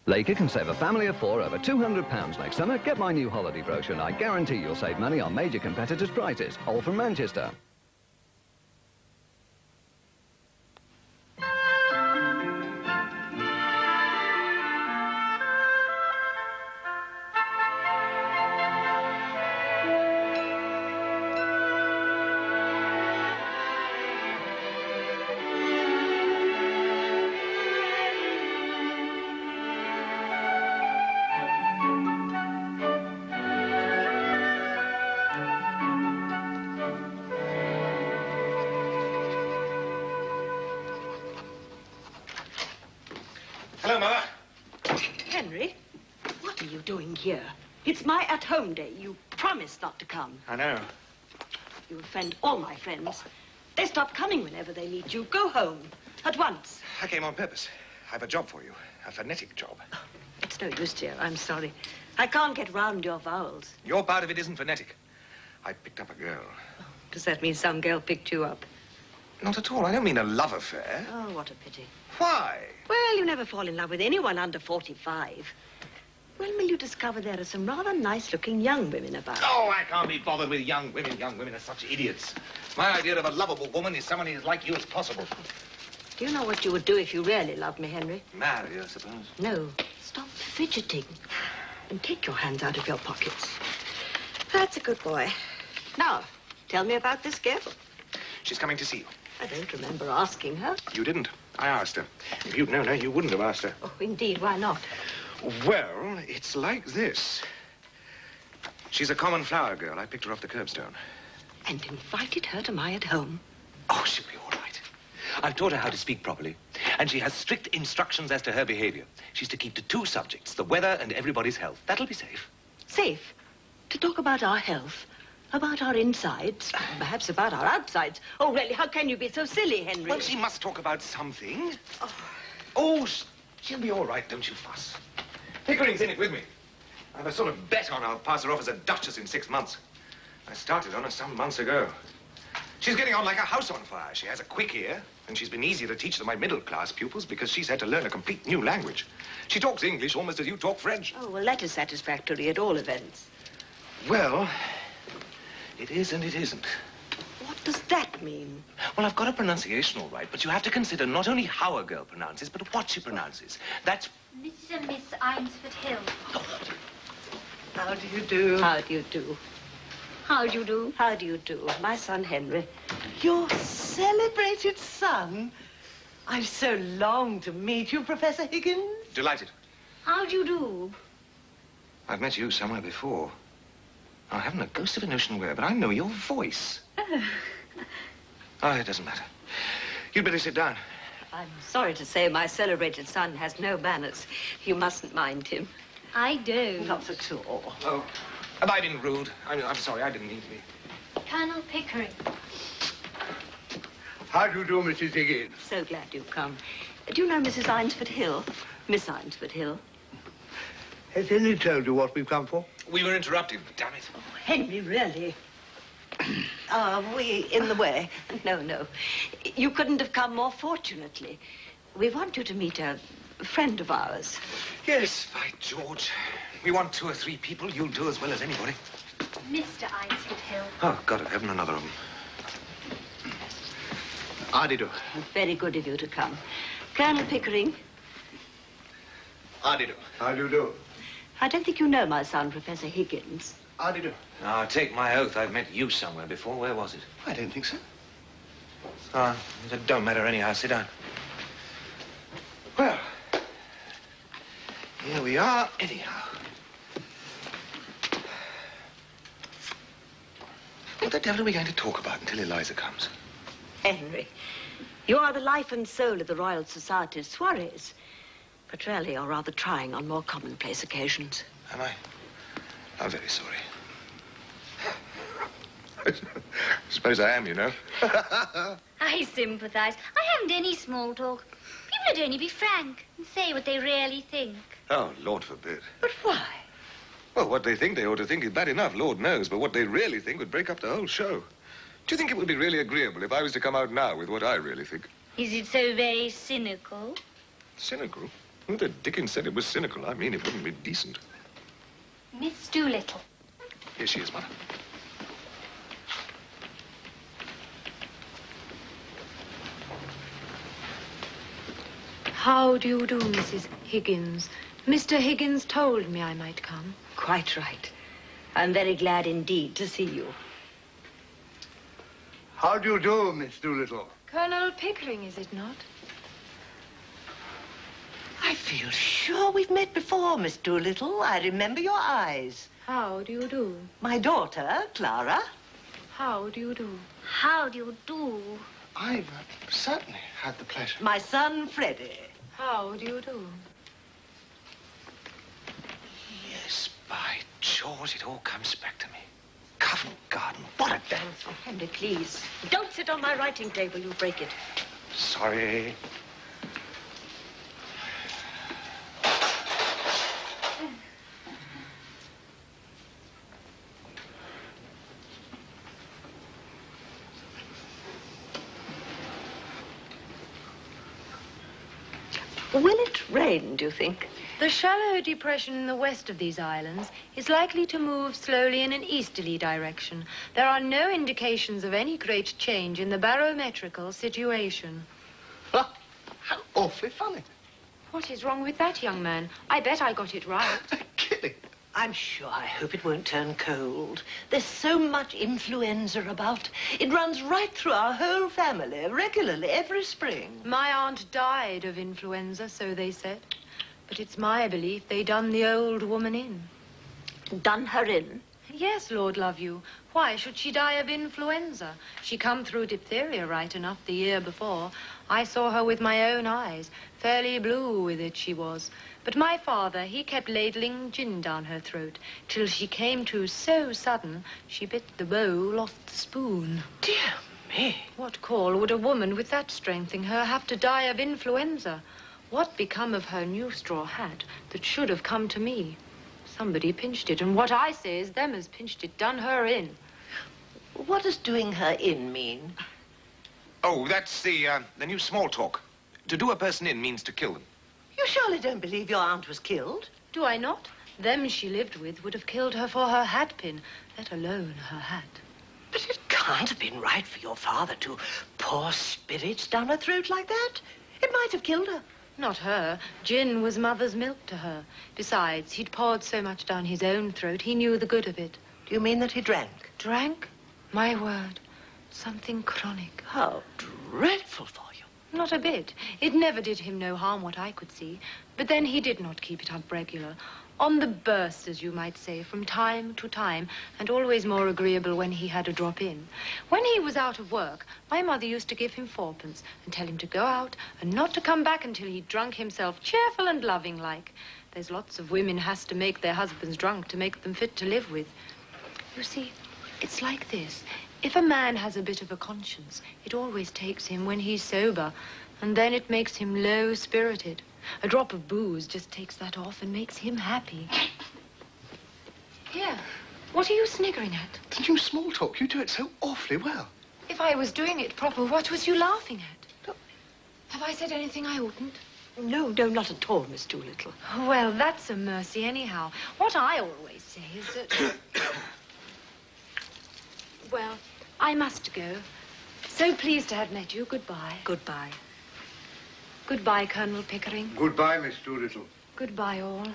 Laker can save a family of 4 over £200 next summer. Get my new holiday brochure and I guarantee you'll save money on major competitors' prices. All from Manchester. Hello, Mother. Henry, what are you doing here? It's my at-home day. You promised not to come. I know. You offend all my friends. They stop coming whenever they need you. Go home. At once. I came on purpose. I've a job for you. A phonetic job. It's no use, dear. I'm sorry. I can't get round your vowels. Your part of it isn't phonetic. I picked up a girl. Does that mean some girl picked you up? Not at all. I don't mean a love affair. Oh, what a pity. Why? Well, you never fall in love with anyone under 45. When will you discover there are some rather nice-looking young women about? Oh, I can't be bothered with young women. Young women are such idiots. My idea of a lovable woman is someone as like you as possible. Do you know what you would do if you really loved me, Henry? Marry, I suppose. No. Stop fidgeting. And take your hands out of your pockets. That's a good boy. Now, tell me about this girl. She's coming to see you. I don't remember asking her. You didn't. I asked her. If you'd known her, you wouldn't have asked her. Oh, indeed. Why not? Well, it's like this. She's a common flower girl. I picked her off the curbstone. And invited her to my at home. Oh, she'll be all right. I've taught her how to speak properly, and she has strict instructions as to her behavior. She's to keep to two subjects, the weather and everybody's health. That'll be safe. Safe? To talk about our health? About our insides? Perhaps about our outsides? Oh, really, how can you be so silly, Henry? Well, she must talk about something. Oh, she'll be all right, don't you fuss. Pickering's in it with me. I've a sort of bet on I'll pass her off as a duchess in 6 months. I started on her some months ago. She's getting on like a house on fire. She has a quick ear, and she's been easier to teach than my middle-class pupils because she's had to learn a complete new language. She talks English almost as you talk French. Oh, well, that is satisfactory at all events. Well, it is and it isn't. What does that mean? Well, I've got a pronunciation all right, but you have to consider not only how a girl pronounces, but what she pronounces. That's... Mrs. and Miss Eynsford Hill. How do you do? How do you do? How do you do? How do you do? My son, Henry. Your celebrated son? I've so longed to meet you, Professor Higgins. Delighted. How do you do? I've met you somewhere before. I haven't a ghost of a notion where, but I know your voice. Oh, it doesn't matter. You'd better sit down. I'm sorry to say my celebrated son has no manners. You mustn't mind him. I do. Not at all. Oh, have I been rude? I'm sorry, I didn't mean to be. Colonel Pickering. How do you do, Mrs. Higgins? So glad you've come. Do you know Mrs. Eynsford Hill? Miss Eynsford Hill. Has Henry told you what we've come for? We were interrupted, damn it. Oh, Henry, really? Are we in the way? No, no. You couldn't have come more fortunately. We want you to meet a friend of ours. Yes, by George. We want 2 or 3 people. You'll do as well as anybody. Mr. Eynsford Hill. Oh, God of heaven, another of them. How do you do? Very good of you to come. Colonel Pickering. How do you do? How do you do? I don't think you know my son, Professor Higgins. How do you do? Now, take my oath, I've met you somewhere before. Where was it? I don't think so. It don't matter anyhow. Sit down. Well, here we are anyhow. What the devil are we going to talk about until Eliza comes? Henry, you are the life and soul of the Royal Society's soirees. But really, you're rather trying on more commonplace occasions. Am I? I'm very sorry. Suppose I am, you know. I sympathise. I haven't any small talk. People would only be frank and say what they really think. Oh, Lord forbid. But why? Well, what they think they ought to think is bad enough, Lord knows, but what they really think would break up the whole show. Do you think it would be really agreeable if I was to come out now with what I really think? Is it so very cynical? Cynical? Who the dickens said it was cynical? I mean, it wouldn't be decent. Miss Doolittle. Here she is, Mother. How do you do, Mrs. Higgins? Mr. Higgins told me I might come. Quite right. I'm very glad indeed to see you. How do you do, Miss Doolittle? Colonel Pickering, is it not? I feel sure we've met before, Miss Doolittle. I remember your eyes. How do you do? My daughter, Clara. How do you do? How do you do? I've certainly had the pleasure. My son, Freddie. How do you do? Yes, by George, it all comes back to me. Covent Garden, what a damn thing. Henry, please. Don't sit on my writing table. You'll break it. Sorry. Will it rain, do you think? The shallow depression in the west of these islands is likely to move slowly in an easterly direction. There are no indications of any great change in the barometrical situation. How awfully funny. What is wrong with that, young man? I bet I got it right. Kidding. I'm sure I hope it won't turn cold. There's so much influenza about. It runs right through our whole family, regularly, every spring. My aunt died of influenza, so they said. But it's my belief they done the old woman in. Done her in? Yes, Lord love you. Why should she die of influenza? She come through diphtheria right enough the year before. I saw her with my own eyes. Fairly blue with it she was. But my father, he kept ladling gin down her throat, till she came to so sudden, she bit the bowl off the spoon. Dear me. What call would a woman with that strength in her have to die of influenza? What become of her new straw hat that should have come to me? Somebody pinched it, and what I say is them as pinched it done her in. What does doing her in mean? Oh, that's the new small talk. To do a person in means to kill them. You surely don't believe your aunt was killed? Do I not? Them she lived with would have killed her for her hat pin, let alone her hat. But it can't have been right for your father to pour spirits down her throat like that. It might have killed her. Not her. Gin was mother's milk to her. Besides, he'd poured so much down his own throat, he knew the good of it. Do you mean that he drank? Drank? My word. Something chronic. How dreadful for you. Not a bit. It never did him no harm, what I could see. But then he did not keep it up regular. On the burst, as you might say, from time to time, and always more agreeable when he had a drop in. When he was out of work, my mother used to give him fourpence and tell him to go out and not to come back until he'd drunk himself cheerful and loving like. There's lots of women has to make their husbands drunk to make them fit to live with. You see, it's like this. If a man has a bit of a conscience, it always takes him when he's sober, and then it makes him low-spirited. A drop of booze just takes that off and makes him happy. Here, what are you sniggering at? The new small talk. You do it so awfully well. If I was doing it proper, what was you laughing at? Have I said anything I oughtn't? No, not at all, Miss Doolittle. Well, that's a mercy anyhow. What I always say is that... Well, I must go. So pleased to have met you. Goodbye. Goodbye. Goodbye, Colonel Pickering. Goodbye, Miss Doolittle. Goodbye, all.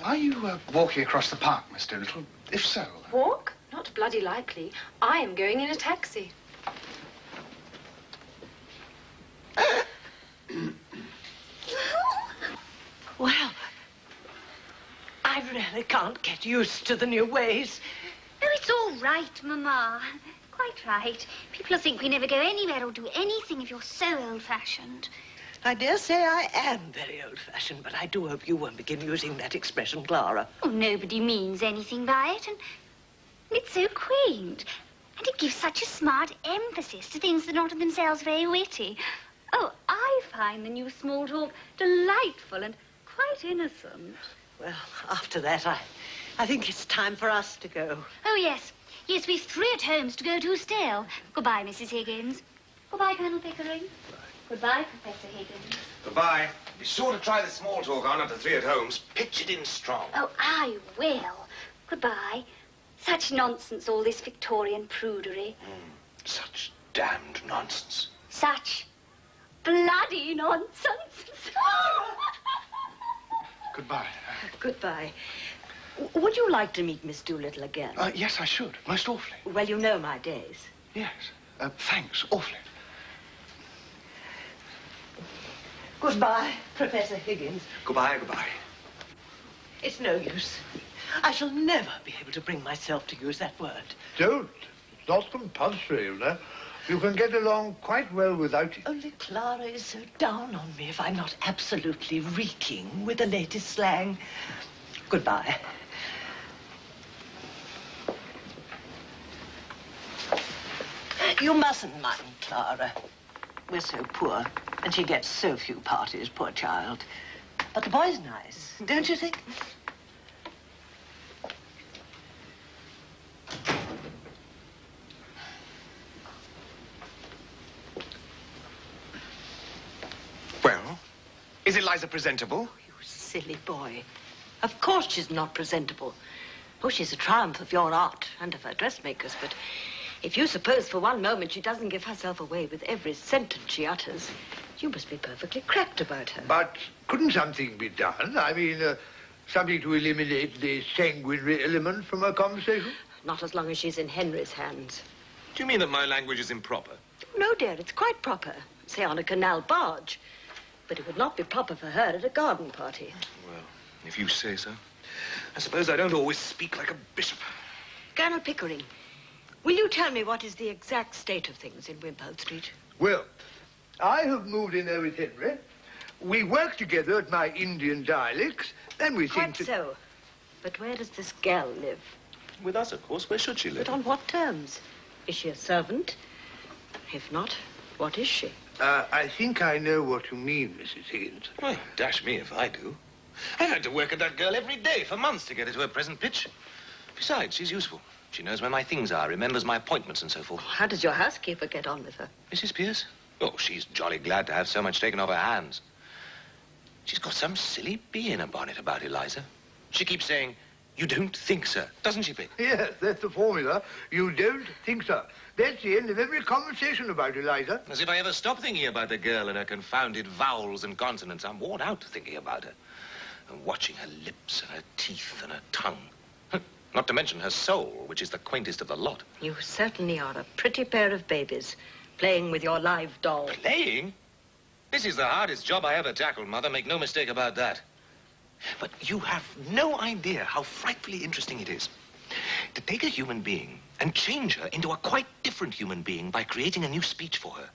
Are you walking across the park, Miss Doolittle? If so... Walk? Not bloody likely. I am going in a taxi. Well, I really can't get used to the new ways. Oh, it's all right, Mama. Quite right. People will think we never go anywhere or do anything if you're so old-fashioned. I dare say I am very old-fashioned, but I do hope you won't begin using that expression, Clara. Oh, nobody means anything by it, and it's so quaint. And it gives such a smart emphasis to things that are not in themselves very witty. Oh, I find the new small talk delightful and quite innocent. Well, after that, I think it's time for us to go. Oh, yes. Yes, we've 3 at homes to go to still. Goodbye, Mrs. Higgins. Goodbye, Colonel Pickering. Goodbye, Professor Higgins. Goodbye. Be sure to try the small talk on at the 3 at homes. Pitch it in strong. Oh, I will. Goodbye. Such nonsense, all this Victorian prudery. Such damned nonsense. Such bloody nonsense. Goodbye. Goodbye. Would you like to meet Miss Doolittle again? Yes, I should. Most awfully. Well, you know my days. Yes. Thanks, awfully. Goodbye, Professor Higgins. Goodbye, goodbye. It's no use. I shall never be able to bring myself to use that word. Don't. It's not compulsory, you know. You can get along quite well without it. Only Clara is so down on me if I'm not absolutely reeking with the latest slang. Goodbye. You mustn't mind Clara. We're so poor, and she gets so few parties, poor child. But the boy's nice, don't you think? Well, is Eliza presentable? You silly boy. Of course she's not presentable. Oh, she's a triumph of your art and of her dressmakers, but if you suppose for one moment she doesn't give herself away with every sentence she utters, You must be perfectly cracked about her. But couldn't something be done? I mean, something to eliminate the sanguinary element from our conversation? Not as long as she's in Henry's hands. Do you mean that my language is improper? No, dear, it's quite proper. Say, on a canal barge. But it would not be proper for her at a garden party. Well, if you say so. I suppose I don't always speak like a bishop. Colonel Pickering, will you tell me what is the exact state of things in Wimpole Street? Well, I have moved in there with Henry. We work together at my Indian dialects, then we Quite think so. But where does this girl live? With us, of course. Where should she live? But on what terms? Is she a servant? If not, what is she? I think I know what you mean, Mrs. Higgins. Well, dash me if I do. I've had to work at that girl every day for months to get her to her present pitch. Besides, she's useful. She knows where my things are, remembers my appointments and so forth. How does your housekeeper get on with her? Mrs. Pierce? Oh, she's jolly glad to have so much taken off her hands. She's got some silly bee in her bonnet about Eliza. She keeps saying, "You don't think, sir," doesn't she, Pick? Yes, that's the formula. You don't think so. That's the end of every conversation about Eliza. As if I ever stop thinking about the girl and her confounded vowels and consonants. I'm worn out thinking about her. And watching her lips and her teeth and her tongue. Not to mention her soul, which is the quaintest of the lot. You certainly are a pretty pair of babies, playing with your live doll. Playing? This is the hardest job I ever tackled, Mother. Make no mistake about that. But you have no idea how frightfully interesting it is to take a human being and change her into a quite different human being by creating a new speech for her.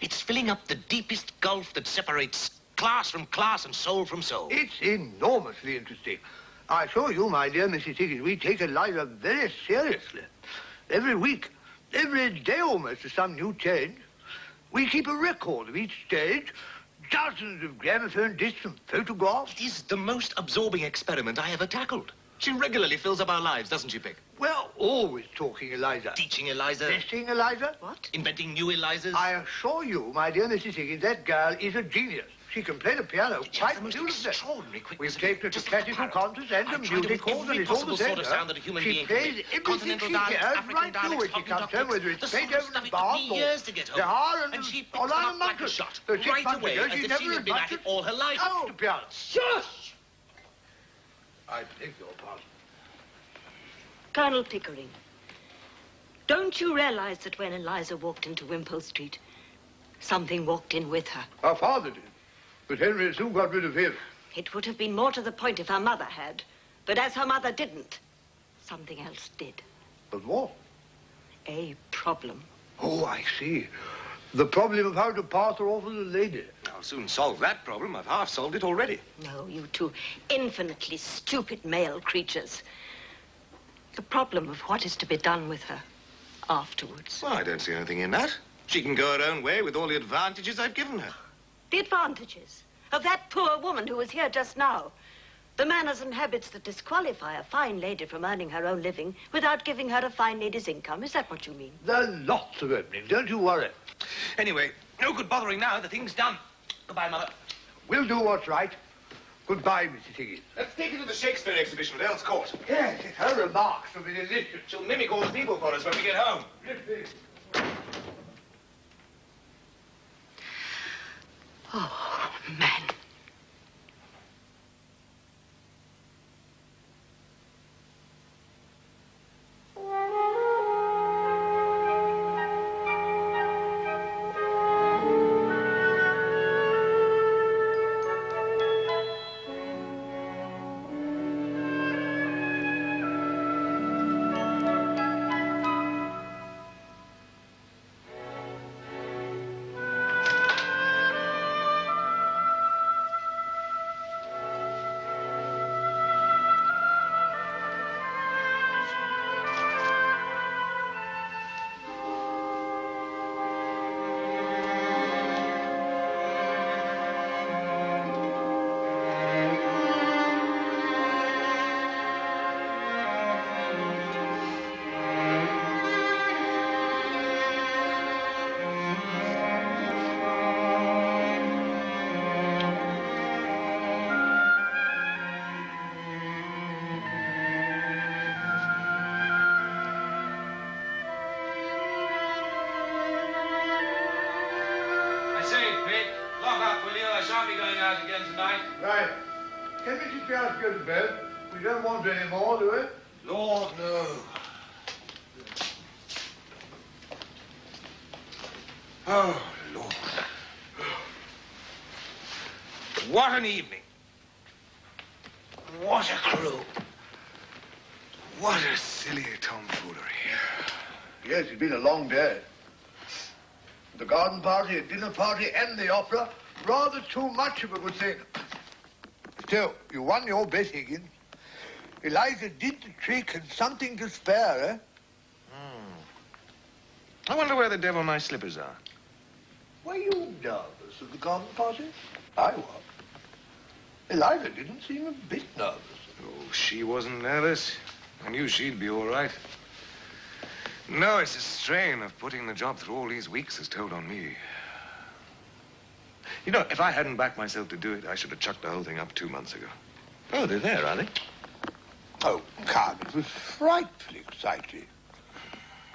It's filling up the deepest gulf that separates class from class and soul from soul. It's enormously interesting. I assure you, my dear Mrs. Higgins, we take Eliza very seriously. Every week, every day almost, there's some new change. We keep a record of each stage, dozens of gramophone discs and photographs. It is the most absorbing experiment I ever tackled. She regularly fills up our lives, doesn't she, Pick? We're always talking Eliza. Teaching Eliza. Testing Eliza. What? Inventing new Elizas. I assure you, my dear Mrs. Higgins, that girl is a genius. She can play the piano quite beautifully. Extraordinary quickness. We've taken her to classical concerts and to music halls, and it's all the same. Sort of sound that a human being She plays everything she can right through when she comes home, whether it's Beethoven and Bach or Dehar and Orlando Montrose. So 6 months ago, she never had been at it all her life. Oh, the piano. Shush! I beg your pardon. Colonel Pickering, don't you realize that when Eliza walked into Wimpole Street, something walked in with her? Her father did, but Henry soon got rid of him. It would have been more to the point if her mother had, but as her mother didn't, something else did. But what? A problem. Oh, I see. The problem of how to pass her off as a lady. I'll soon solve that problem. I've half solved it already. No, you two infinitely stupid male creatures. The problem of what is to be done with her afterwards. Well, I don't see anything in that. She can go her own way with all the advantages I've given her. The advantages of that poor woman who was here just now. The manners and habits that disqualify a fine lady from earning her own living without giving her a fine lady's income. Is that what you mean? There are lots of openings, don't you worry. Anyway, no good bothering now. The thing's done. Goodbye, Mother. We'll do what's right. Goodbye, Mrs. Higgins. Let's take her to the Shakespeare exhibition at Earl's Court. Yes, her remarks will be delicious. She'll mimic all the people for us when we get home. Oh, man. Right. Can Mrs. Pierce go to bed? We don't want any more, do we? Lord, no. Oh, Lord. What an evening. What a crew. What a silly tomfoolery. Yes, it's been a long day. The garden party, a dinner party, and the opera. Rather too much of a good thing. Still, you won your bet, Higgins. Eliza did the trick and something to spare, eh? I wonder where the devil my slippers are. Were you nervous at the garden party? I was. Eliza didn't seem a bit nervous. Oh, she wasn't nervous. I knew she'd be all right. No, it's the strain of putting the job through all these weeks has told on me. You know, if I hadn't backed myself to do it, I should have chucked the whole thing up 2 months ago. Oh, they're there, are they? Oh, come, it was frightfully exciting.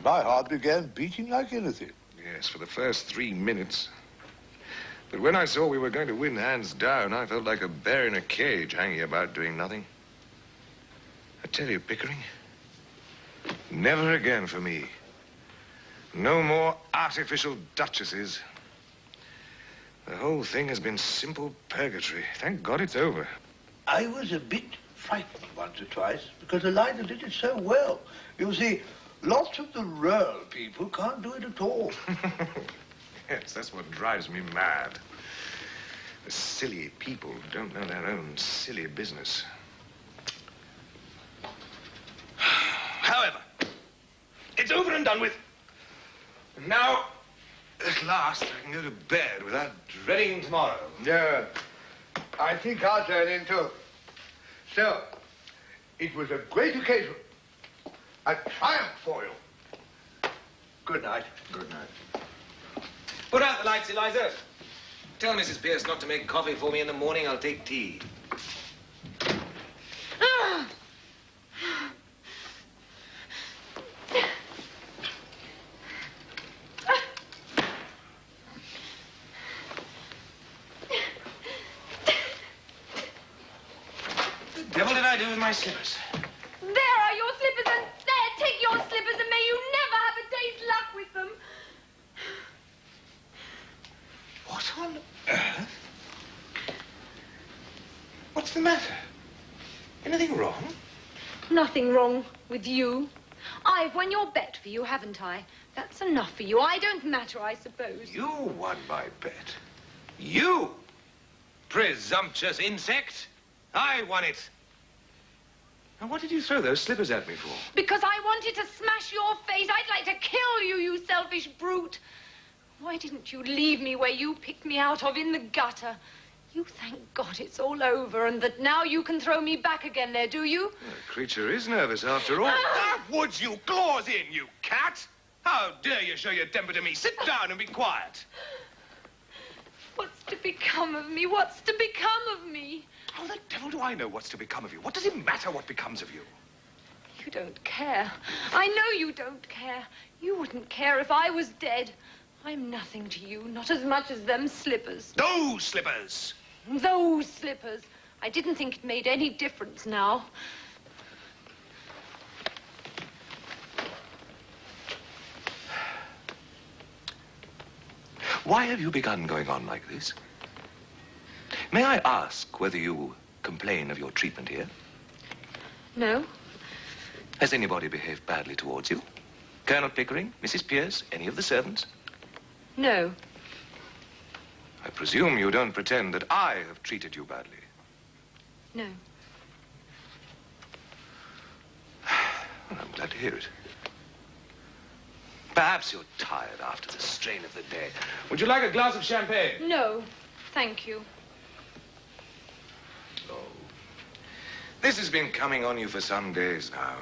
My heart began beating like anything. Yes, for the first 3 minutes. But when I saw we were going to win hands down, I felt like a bear in a cage hanging about doing nothing. I tell you, Pickering, never again for me. No more artificial duchesses. The whole thing has been simple purgatory. Thank God it's over. I was a bit frightened once or twice because Eliza did it so well. You see, lots of the rural people can't do it at all. Yes, that's what drives me mad. The silly people who don't know their own silly business. However, it's over and done with. And now, at last, I can go to bed without dreading tomorrow. Yeah, I think I'll turn in too. So, it was a great occasion. A triumph for you. Good night. Good night. Put out the lights, Eliza. Tell Mrs. Pierce not to make coffee for me in the morning. I'll take tea. What the devil did I do with my slippers? There are your slippers, and there, take your slippers, and may you never have a day's luck with them. What on earth? What's the matter? Anything wrong? Nothing wrong with you. I've won your bet for you, haven't I? That's enough for you. I don't matter, I suppose. You won my bet. You! Presumptuous insect! I won it. Now, what did you throw those slippers at me for? Because I wanted to smash your face. I'd like to kill you, you selfish brute. Why didn't you leave me where you picked me out of, in the gutter? You thank God it's all over and that now you can throw me back again there, do you? The creature is nervous after all. Would you claws in, you cat? How dare you show your temper to me? Sit down and be quiet. What's to become of me? What's to become of me? How the devil do I know what's to become of you? What does it matter what becomes of you? You don't care. I know you don't care. You wouldn't care if I was dead. I'm nothing to you, not as much as them slippers. Those slippers! Those slippers. I didn't think it made any difference now. Why have you begun going on like this? May I ask whether you complain of your treatment here? No. Has anybody behaved badly towards you? Colonel Pickering, Mrs. Pierce, any of the servants? No. I presume you don't pretend that I have treated you badly. No. Well, I'm glad to hear it. Perhaps you're tired after the strain of the day. Would you like a glass of champagne? No, thank you. Oh. This has been coming on you for some days now.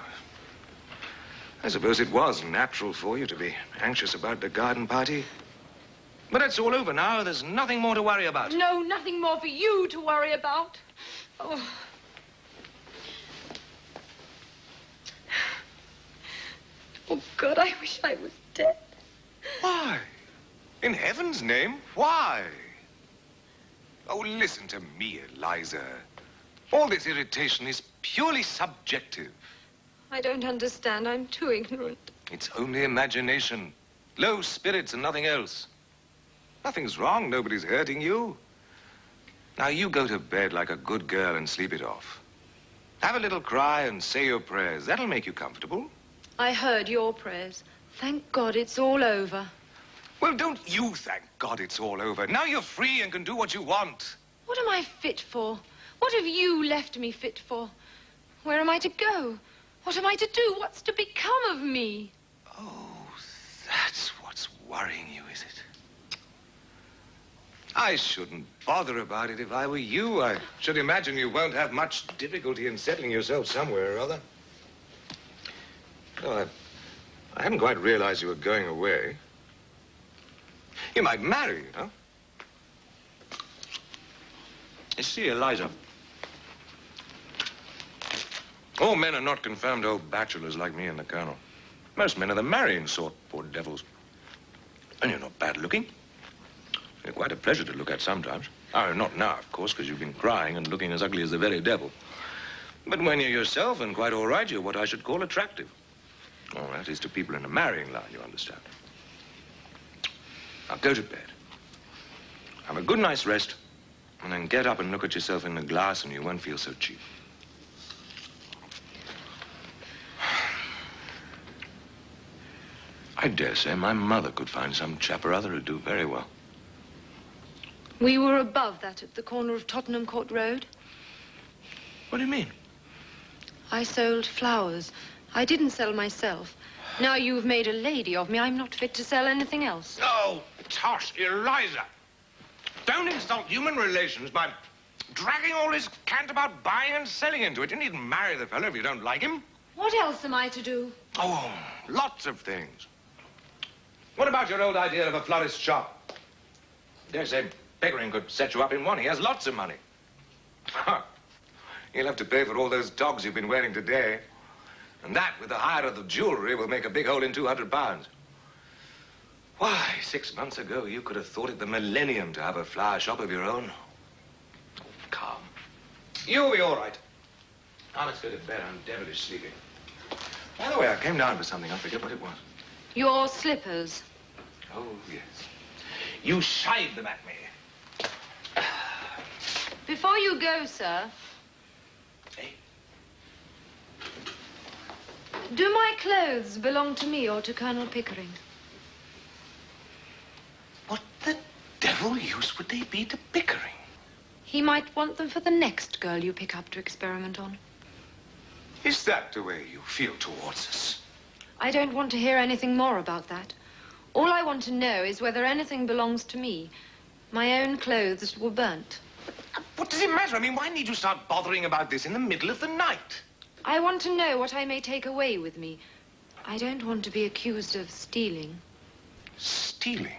I suppose it was natural for you to be anxious about the garden party. But it's all over now. There's nothing more to worry about. No, nothing more for you to worry about. Oh. Oh, God, I wish I was dead. Why? In heaven's name, why? Oh, listen to me, Eliza. All this irritation is purely subjective. I don't understand. I'm too ignorant. It's only imagination. Low spirits and nothing else. Nothing's wrong. Nobody's hurting you. Now, you go to bed like a good girl and sleep it off. Have a little cry and say your prayers. That'll make you comfortable. I heard your prayers. Thank God it's all over. Well, don't you thank God it's all over. Now you're free and can do what you want. What am I fit for? What have you left me fit for? Where am I to go? What am I to do? What's to become of me? Oh, that's what's worrying you, is it? I shouldn't bother about it if I were you. I should imagine you won't have much difficulty in settling yourself somewhere or other. No, I hadn't quite realized you were going away. You might marry, you know. You see, Eliza, all men are not confirmed old bachelors like me and the Colonel. Most men are the marrying sort, poor devils. And you're not bad looking. You're quite a pleasure to look at sometimes. Oh, not now, of course, because you've been crying and looking as ugly as the very devil. But when you're yourself and quite all right, you're what I should call attractive. Oh, that is to people in the marrying line, you understand. Now, go to bed. Have a good night's rest, and then get up and look at yourself in the glass, and you won't feel so cheap. I dare say my mother could find some chap or other who'd do very well. We were above that at the corner of Tottenham Court Road. What do you mean? I sold flowers. I didn't sell myself. Now you've made a lady of me, I'm not fit to sell anything else. Oh, tosh, Eliza. Don't insult human relations by dragging all this cant about buying and selling into it. You needn't marry the fellow if you don't like him. What else am I to do? Oh, lots of things. What about your old idea of a florist's shop? Dare say Pickering could set you up in one. He has lots of money. You'll have to pay for all those togs you've been wearing today. And that, with the hire of the jewelry, will make a big hole in £200. Why, 6 months ago, you could have thought it the millennium to have a flower shop of your own. Calm. You'll be all right. Now let's go to bed. I'm devilish sleepy. By the way, I came down for something. I forget what it was. Your slippers. Oh, yes. You shied them at me. Before you go, sir. Hey? Do my clothes belong to me or to Colonel Pickering? What the devil use would they be to Pickering? He might want them for the next girl you pick up to experiment on. Is that the way you feel towards us? I don't want to hear anything more about that. All I want to know is whether anything belongs to me. My own clothes were burnt. What does it matter? I mean, why need you start bothering about this in the middle of the night? I want to know what I may take away with me. I don't want to be accused of stealing. Stealing?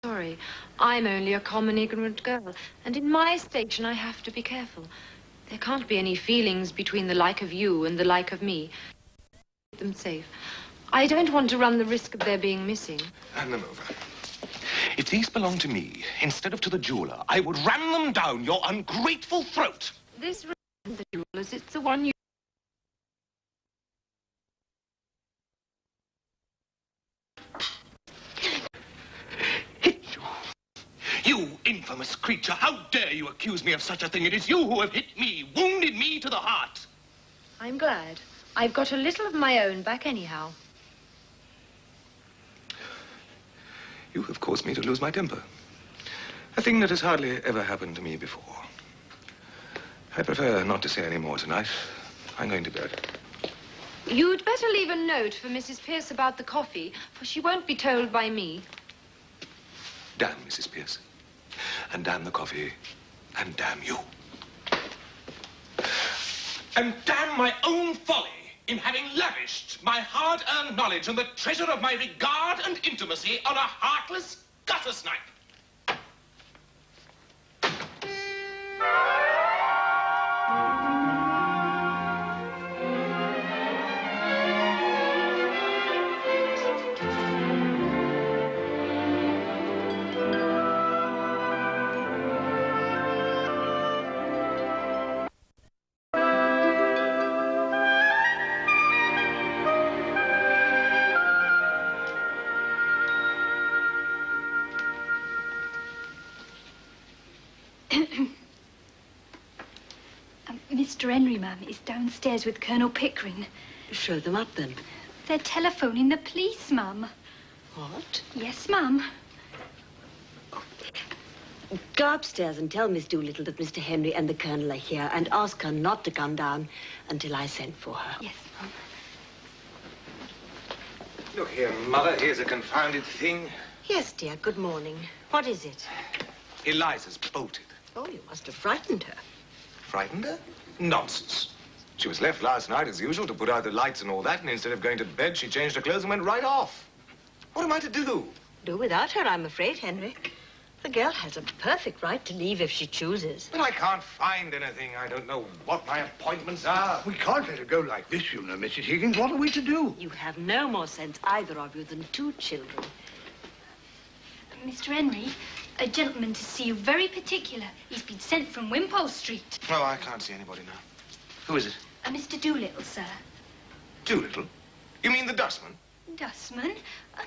Sorry, I'm only a common ignorant girl, and in my station I have to be careful. There can't be any feelings between the like of you and the like of me. Keep them safe. I don't want to run the risk of their being missing. Hand them over. If these belong to me, instead of to the jeweler, I would ram them down your ungrateful throat. This isn't the jeweler's, it's the one you... You infamous creature, how dare you accuse me of such a thing? It is you who have hit me, wounded me to the heart. I'm glad. I've got a little of my own back anyhow. You have caused me to lose my temper. A thing that has hardly ever happened to me before. I prefer not to say any more tonight. I'm going to bed. You'd better leave a note for Mrs. Pierce about the coffee, for she won't be told by me. Damn Mrs. Pierce. And damn the coffee. And damn you. And damn my own folly in having lavished my hard-earned knowledge and the treasure of my regard and intimacy on a heartless gutter snipe. Mr. Henry, ma'am, is downstairs with Colonel Pickering. Show them up, then. They're telephoning the police, ma'am. What? Yes, ma'am. Go upstairs and tell Miss Doolittle that Mr. Henry and the Colonel are here, and ask her not to come down until I send for her. Yes, ma'am. Look here, Mother, here's a confounded thing. Yes, dear, good morning. What is it? Eliza's bolted. Oh, you must have frightened her. Frightened her? Nonsense. She was left last night, as usual, to put out the lights and all that, and instead of going to bed, she changed her clothes and went right off. What am I to do? Do without her, I'm afraid, Henry. The girl has a perfect right to leave if she chooses. But I can't find anything. I don't know what my appointments are. We can't let her go like this, you know, Mrs. Higgins. What are we to do? You have no more sense, either of you, than two children. Mr. Henry, a gentleman to see you, very particular. He's been sent from Wimpole Street. Oh, I can't see anybody now. Who is it? A Mr. Doolittle, sir. Doolittle? You mean the dustman? Dustman?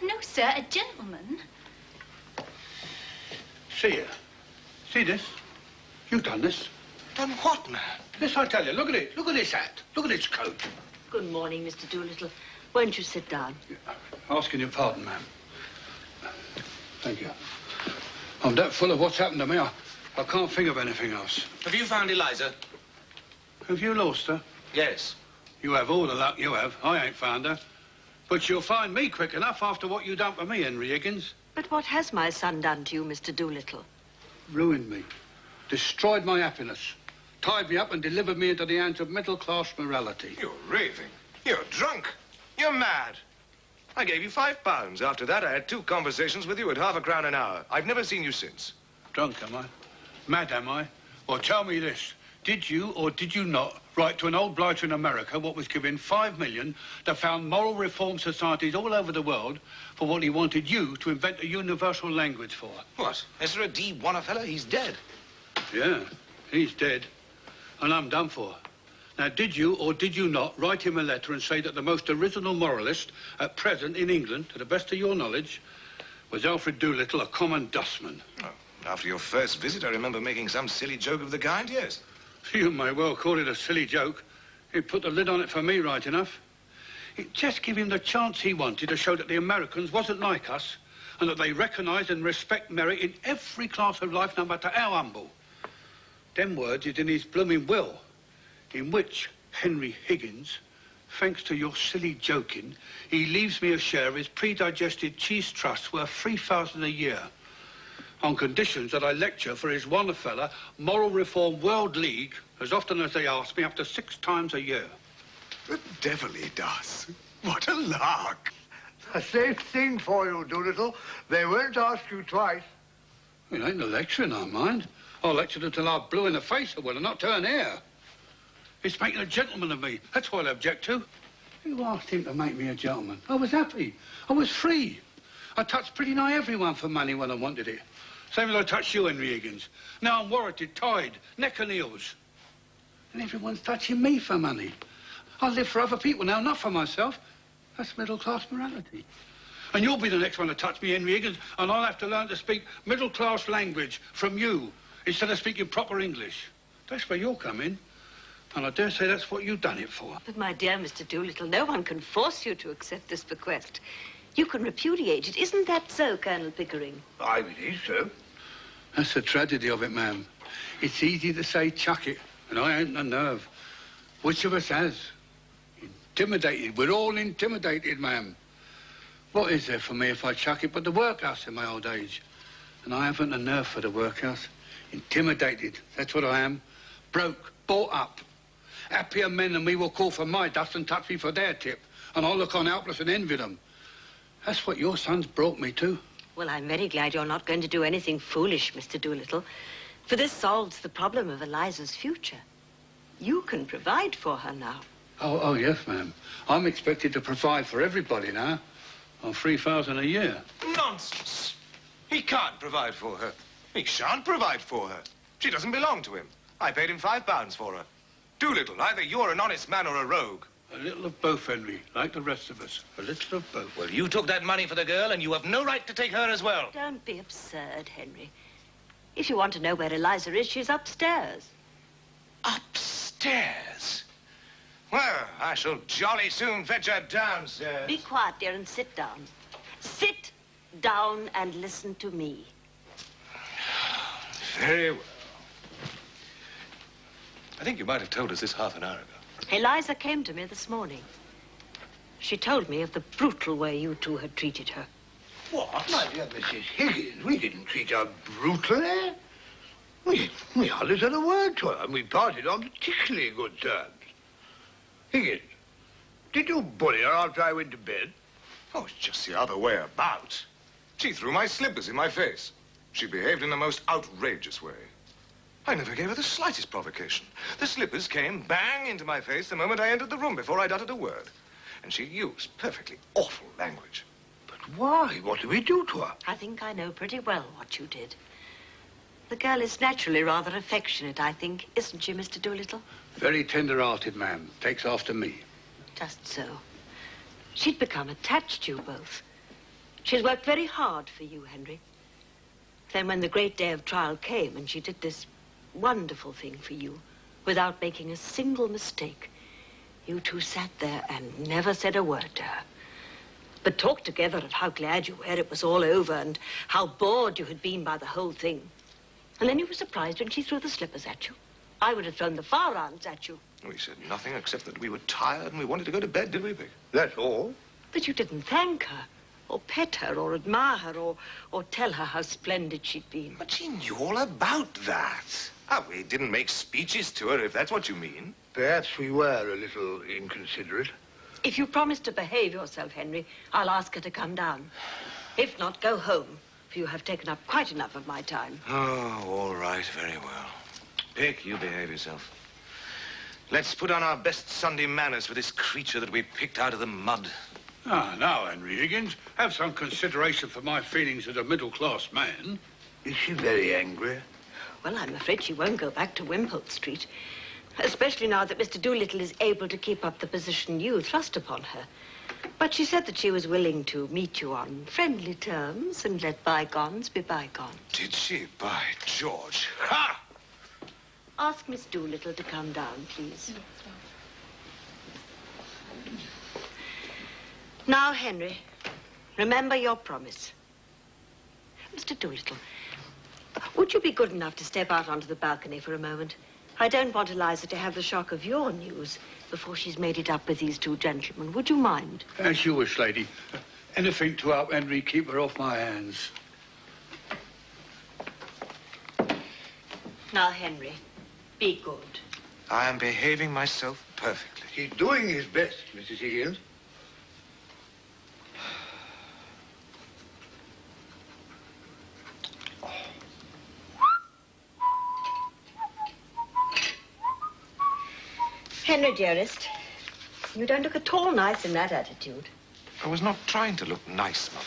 No, sir, a gentleman. See here. See this? You've done this. Done what, man? Yes, I tell you. Look at it. Look at this hat. Look at this coat. Good morning, Mr. Doolittle. Won't you sit down? Asking your pardon, ma'am. Thank you. I'm that full of what's happened to me, I can't think of anything else. Have you found Eliza? Have you lost her? Yes. You have all the luck you have. I ain't found her. But you'll find me quick enough after what you done for me, Henry Higgins. But what has my son done to you, Mr. Doolittle? Ruined me. Destroyed my happiness. Tied me up and delivered me into the hands of middle-class morality. You're raving. You're drunk. You're mad. I gave you £5. After that, I had 2 conversations with you at ½ a crown an hour. I've never seen you since. Drunk, am I? Mad, am I? Well, tell me this. Did you or did you not write to an old blighter in America what was given $5 million that found moral reform societies all over the world for what he wanted you to invent a universal language for? What? Ezra D. Wanafella? He's dead. Yeah, he's dead. And I'm done for. Now, did you or did you not write him a letter and say that the most original moralist at present in England, to the best of your knowledge, was Alfred Doolittle, a common dustman? Oh, after your first visit, I remember making some silly joke of the kind, yes. You may well call it a silly joke. He put the lid on it for me right enough. It just gave him the chance he wanted to show that the Americans wasn't like us and that they recognise and respect merit in every class of life, no matter how humble. Them words is in his blooming will, in which Henry Higgins, thanks to your silly joking, he leaves me a share of his pre-digested cheese trust worth $3,000 a year, on conditions that I lecture for his Wanafella Moral Reform World League as often as they ask me, up to 6 times a year. The devil he does. What a lark. A safe thing for you, Doolittle. They won't ask you twice. It ain't the lecturing I mind. I'll lecture them till I'm blue in the face or will and not turn hair. It's making a gentleman of me. That's what I object to. Who asked him to make me a gentleman? I was happy. I was free. I touched pretty nigh everyone for money when I wanted it. Same as I touched you, Henry Higgins. Now I'm warranted, tied, neck and heels. And everyone's touching me for money. I live for other people now, not for myself. That's middle-class morality. And you'll be the next one to touch me, Henry Higgins, and I'll have to learn to speak middle-class language from you instead of speaking proper English. That's where you'll come in. And I dare say that's what you've done it for. But, my dear Mr. Doolittle, no one can force you to accept this bequest. You can repudiate it. Isn't that so, Colonel Pickering? I believe so. That's the tragedy of it, ma'am. It's easy to say chuck it, and I ain't the nerve. Which of us has? Intimidated. We're all intimidated, ma'am. What is there for me if I chuck it but the workhouse in my old age? And I haven't the nerve for the workhouse. Intimidated. That's what I am. Broke. Bought up. Happier men than me will call for my dust and touch me for their tip. And I'll look on helpless and envy them. That's what your son's brought me to. Well, I'm very glad you're not going to do anything foolish, Mr. Doolittle. For this solves the problem of Eliza's future. You can provide for her now. Oh, yes, ma'am. I'm expected to provide for everybody now. On $3,000 a year. Nonsense. He can't provide for her. He shan't provide for her. She doesn't belong to him. I paid him £5 for her. Doolittle, either you're an honest man or a rogue. A little of both, Henry, like the rest of us. A little of both. Well, you took that money for the girl, and you have no right to take her as well. Don't be absurd, Henry. If you want to know where Eliza is, she's upstairs. Upstairs? I shall jolly soon fetch her down, sir. Be quiet, dear, and sit down. Sit down and listen to me. Very well. I think you might have told us this half an hour ago. Eliza came to me this morning. She told me of the brutal way you two had treated her. What? My dear Mrs. Higgins, we didn't treat her brutally. We hardly said a word to her, and we parted on particularly good terms. Higgins, did you bully her after I went to bed? Oh, it's just the other way about. She threw my slippers in my face. She behaved in the most outrageous way. I never gave her the slightest provocation. The slippers came bang into my face the moment I entered the room before I'd uttered a word. And she used perfectly awful language. But why? What did we do to her? I think I know pretty well what you did. The girl is naturally rather affectionate, I think. Isn't she, Mr. Doolittle? Very tender-hearted, ma'am. Takes after me. Just so. She'd become attached to you both. She's worked very hard for you, Henry. Then when the great day of trial came and she did this wonderful thing for you, without making a single mistake, you two sat there and never said a word to her. But talked together of how glad you were it was all over and how bored you had been by the whole thing. And then you were surprised when she threw the slippers at you. I would have thrown the firearms at you. We said nothing except that we were tired and we wanted to go to bed, did we, Pig? That's all. But you didn't thank her, or pet her, or admire her, or tell her how splendid she'd been. But she knew all about that. Oh, we didn't make speeches to her, if that's what you mean. Perhaps we were a little inconsiderate. If you promise to behave yourself, Henry, I'll ask her to come down. If not, go home, for you have taken up quite enough of my time. Oh, all right, very well. Pig, you behave yourself. Let's put on our best Sunday manners for this creature that we picked out of the mud. Ah, now, Henry Higgins, have some consideration for my feelings as a middle-class man. Is she very angry? Well, I'm afraid she won't go back to Wimpole Street, especially now that Mr. Doolittle is able to keep up the position you thrust upon her. But she said that she was willing to meet you on friendly terms and let bygones be bygones. Did she? By George. Ha! Ask Miss Doolittle to come down, please. Now, Henry, remember your promise. Mr. Doolittle, would you be good enough to step out onto the balcony for a moment? I don't want Eliza to have the shock of your news before she's made it up with these two gentlemen. Would you mind? As you wish, lady. Anything to help Henry keep her off my hands. Now, Henry, be good. I am behaving myself perfectly. He's doing his best, Mrs. Higgins. Henry, dearest, you don't look at all nice in that attitude. I was not trying to look nice, Mother.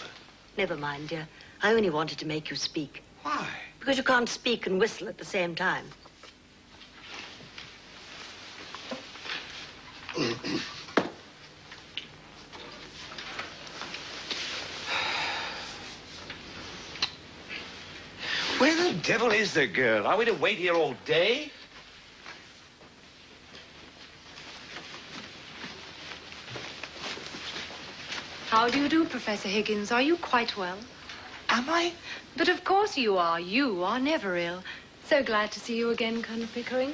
Never mind, dear. I only wanted to make you speak. Why? Because you can't speak and whistle at the same time. Where the devil is the girl? Are we to wait here all day? How do you do, Professor Higgins? Are you quite well? Am I? But of course you are. You are never ill. So glad to see you again, Colonel Pickering.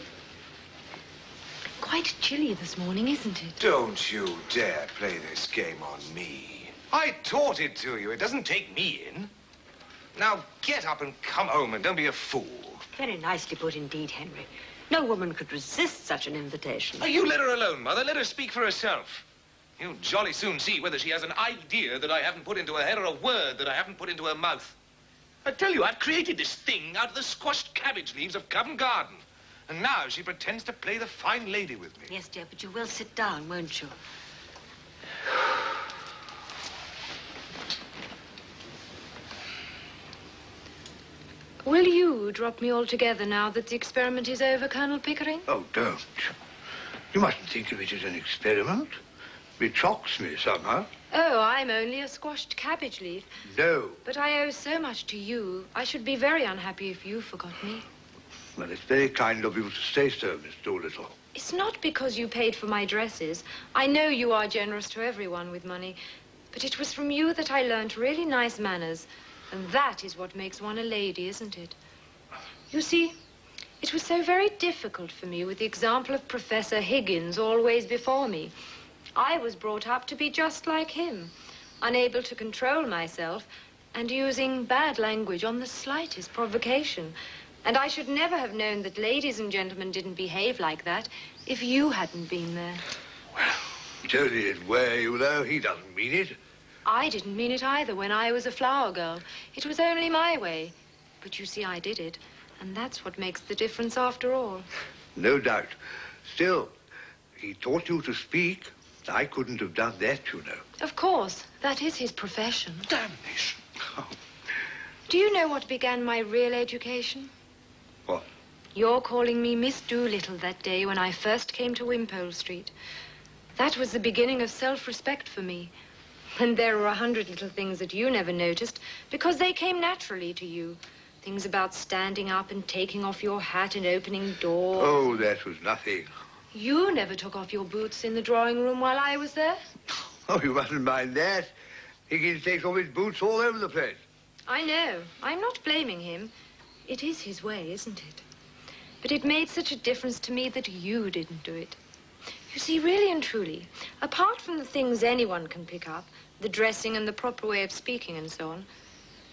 Quite chilly this morning, isn't it? Don't you dare play this game on me. I taught it to you. It doesn't take me in. Now get up and come home and don't be a fool. Very nicely put indeed, Henry. No woman could resist such an invitation. Oh, you let her alone, Mother. Let her speak for herself. You'll jolly soon see whether she has an idea that I haven't put into her head or a word that I haven't put into her mouth. I tell you, I've created this thing out of the squashed cabbage leaves of Covent Garden. And now she pretends to play the fine lady with me. Yes, dear, but you will sit down, won't you? Will you drop me altogether now that the experiment is over, Colonel Pickering? Oh, don't. You mustn't think of it as an experiment. It shocks me somehow. Oh, I'm only a squashed cabbage leaf. No. But I owe so much to you. I should be very unhappy if you forgot me. Well, it's very kind of you to say so, Miss Doolittle. Is It's not because you paid for my dresses. I know you are generous to everyone with money. But it was from you that I learnt really nice manners. And that is what makes one a lady, isn't it? You see, it was so very difficult for me with the example of Professor Higgins always before me. I was brought up to be just like him, unable to control myself and using bad language on the slightest provocation. And I should never have known that ladies and gentlemen didn't behave like that if you hadn't been there. Tony is way, you know. He doesn't mean it. I didn't mean it either when I was a flower girl. It was only my way. But you see, I did it. And that's what makes the difference after all. No doubt. Still, he taught you to speak. I couldn't have done that, you know. Of course. That is his profession. Damnation. Do you know what began my real education? What? Your calling me Miss Doolittle that day when I first came to Wimpole Street. That was the beginning of self-respect for me. And there were 100 little things that you never noticed because they came naturally to you. Things about standing up and taking off your hat and opening doors. Oh, that was nothing. You never took off your boots in the drawing room while I was there. Oh, you mustn't mind that. Higgins takes off his boots all over the place. I know. I'm not blaming him. It is his way, isn't it? But it made such a difference to me that you didn't do it. You see, really and truly, apart from the things anyone can pick up, the dressing and the proper way of speaking and so on,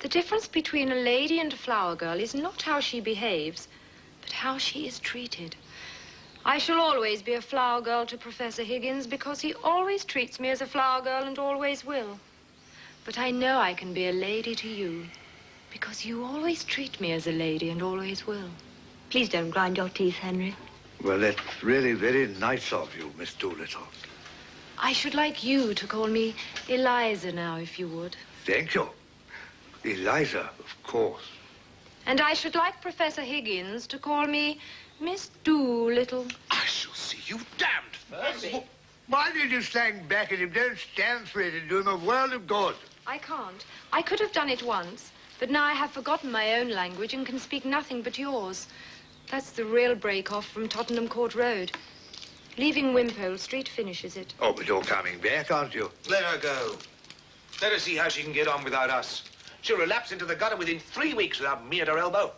the difference between a lady and a flower girl is not how she behaves, but how she is treated. I shall always be a flower girl to Professor Higgins because he always treats me as a flower girl and always will. But I know I can be a lady to you because you always treat me as a lady and always will. Please don't grind your teeth, Henry. Well, that's really very nice of you, Miss Doolittle. I should like you to call me Eliza now, if you would. Thank you. Eliza, of course. And I should like Professor Higgins to call me Miss Doolittle. I shall see you damned first. Why did you stand back at him? Don't stand for it and do him a world of good. I can't. I could have done it once, but now I have forgotten my own language and can speak nothing but yours. That's the real break-off from Tottenham Court Road. Leaving Wimpole Street finishes it. Oh, but you're coming back, aren't you? Let her go. Let her see how she can get on without us. She'll relapse into the gutter within 3 weeks without me at her elbow.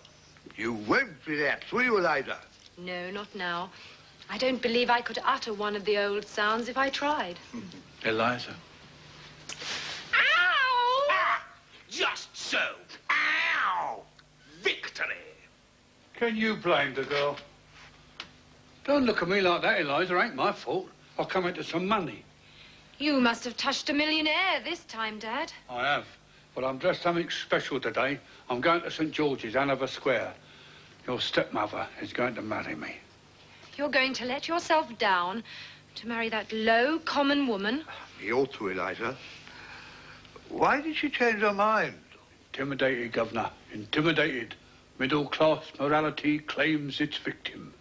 You won't relapse, will you, Eliza? No, not now. I don't believe I could utter one of the old sounds if I tried. Eliza. Ow! Ah, just so. Ow! Victory. Can you blame the girl? Don't look at me like that, Eliza. Ain't my fault. I'll come into some money. You must have touched a millionaire this time, Dad. I have. But I'm dressed something special today. I'm going to St. George's, Hanover Square. Your stepmother is going to marry me. You're going to let yourself down to marry that low, common woman? He ought to, Eliza. Why did she change her mind? Intimidated, Governor. Intimidated. Middle-class morality claims its victim.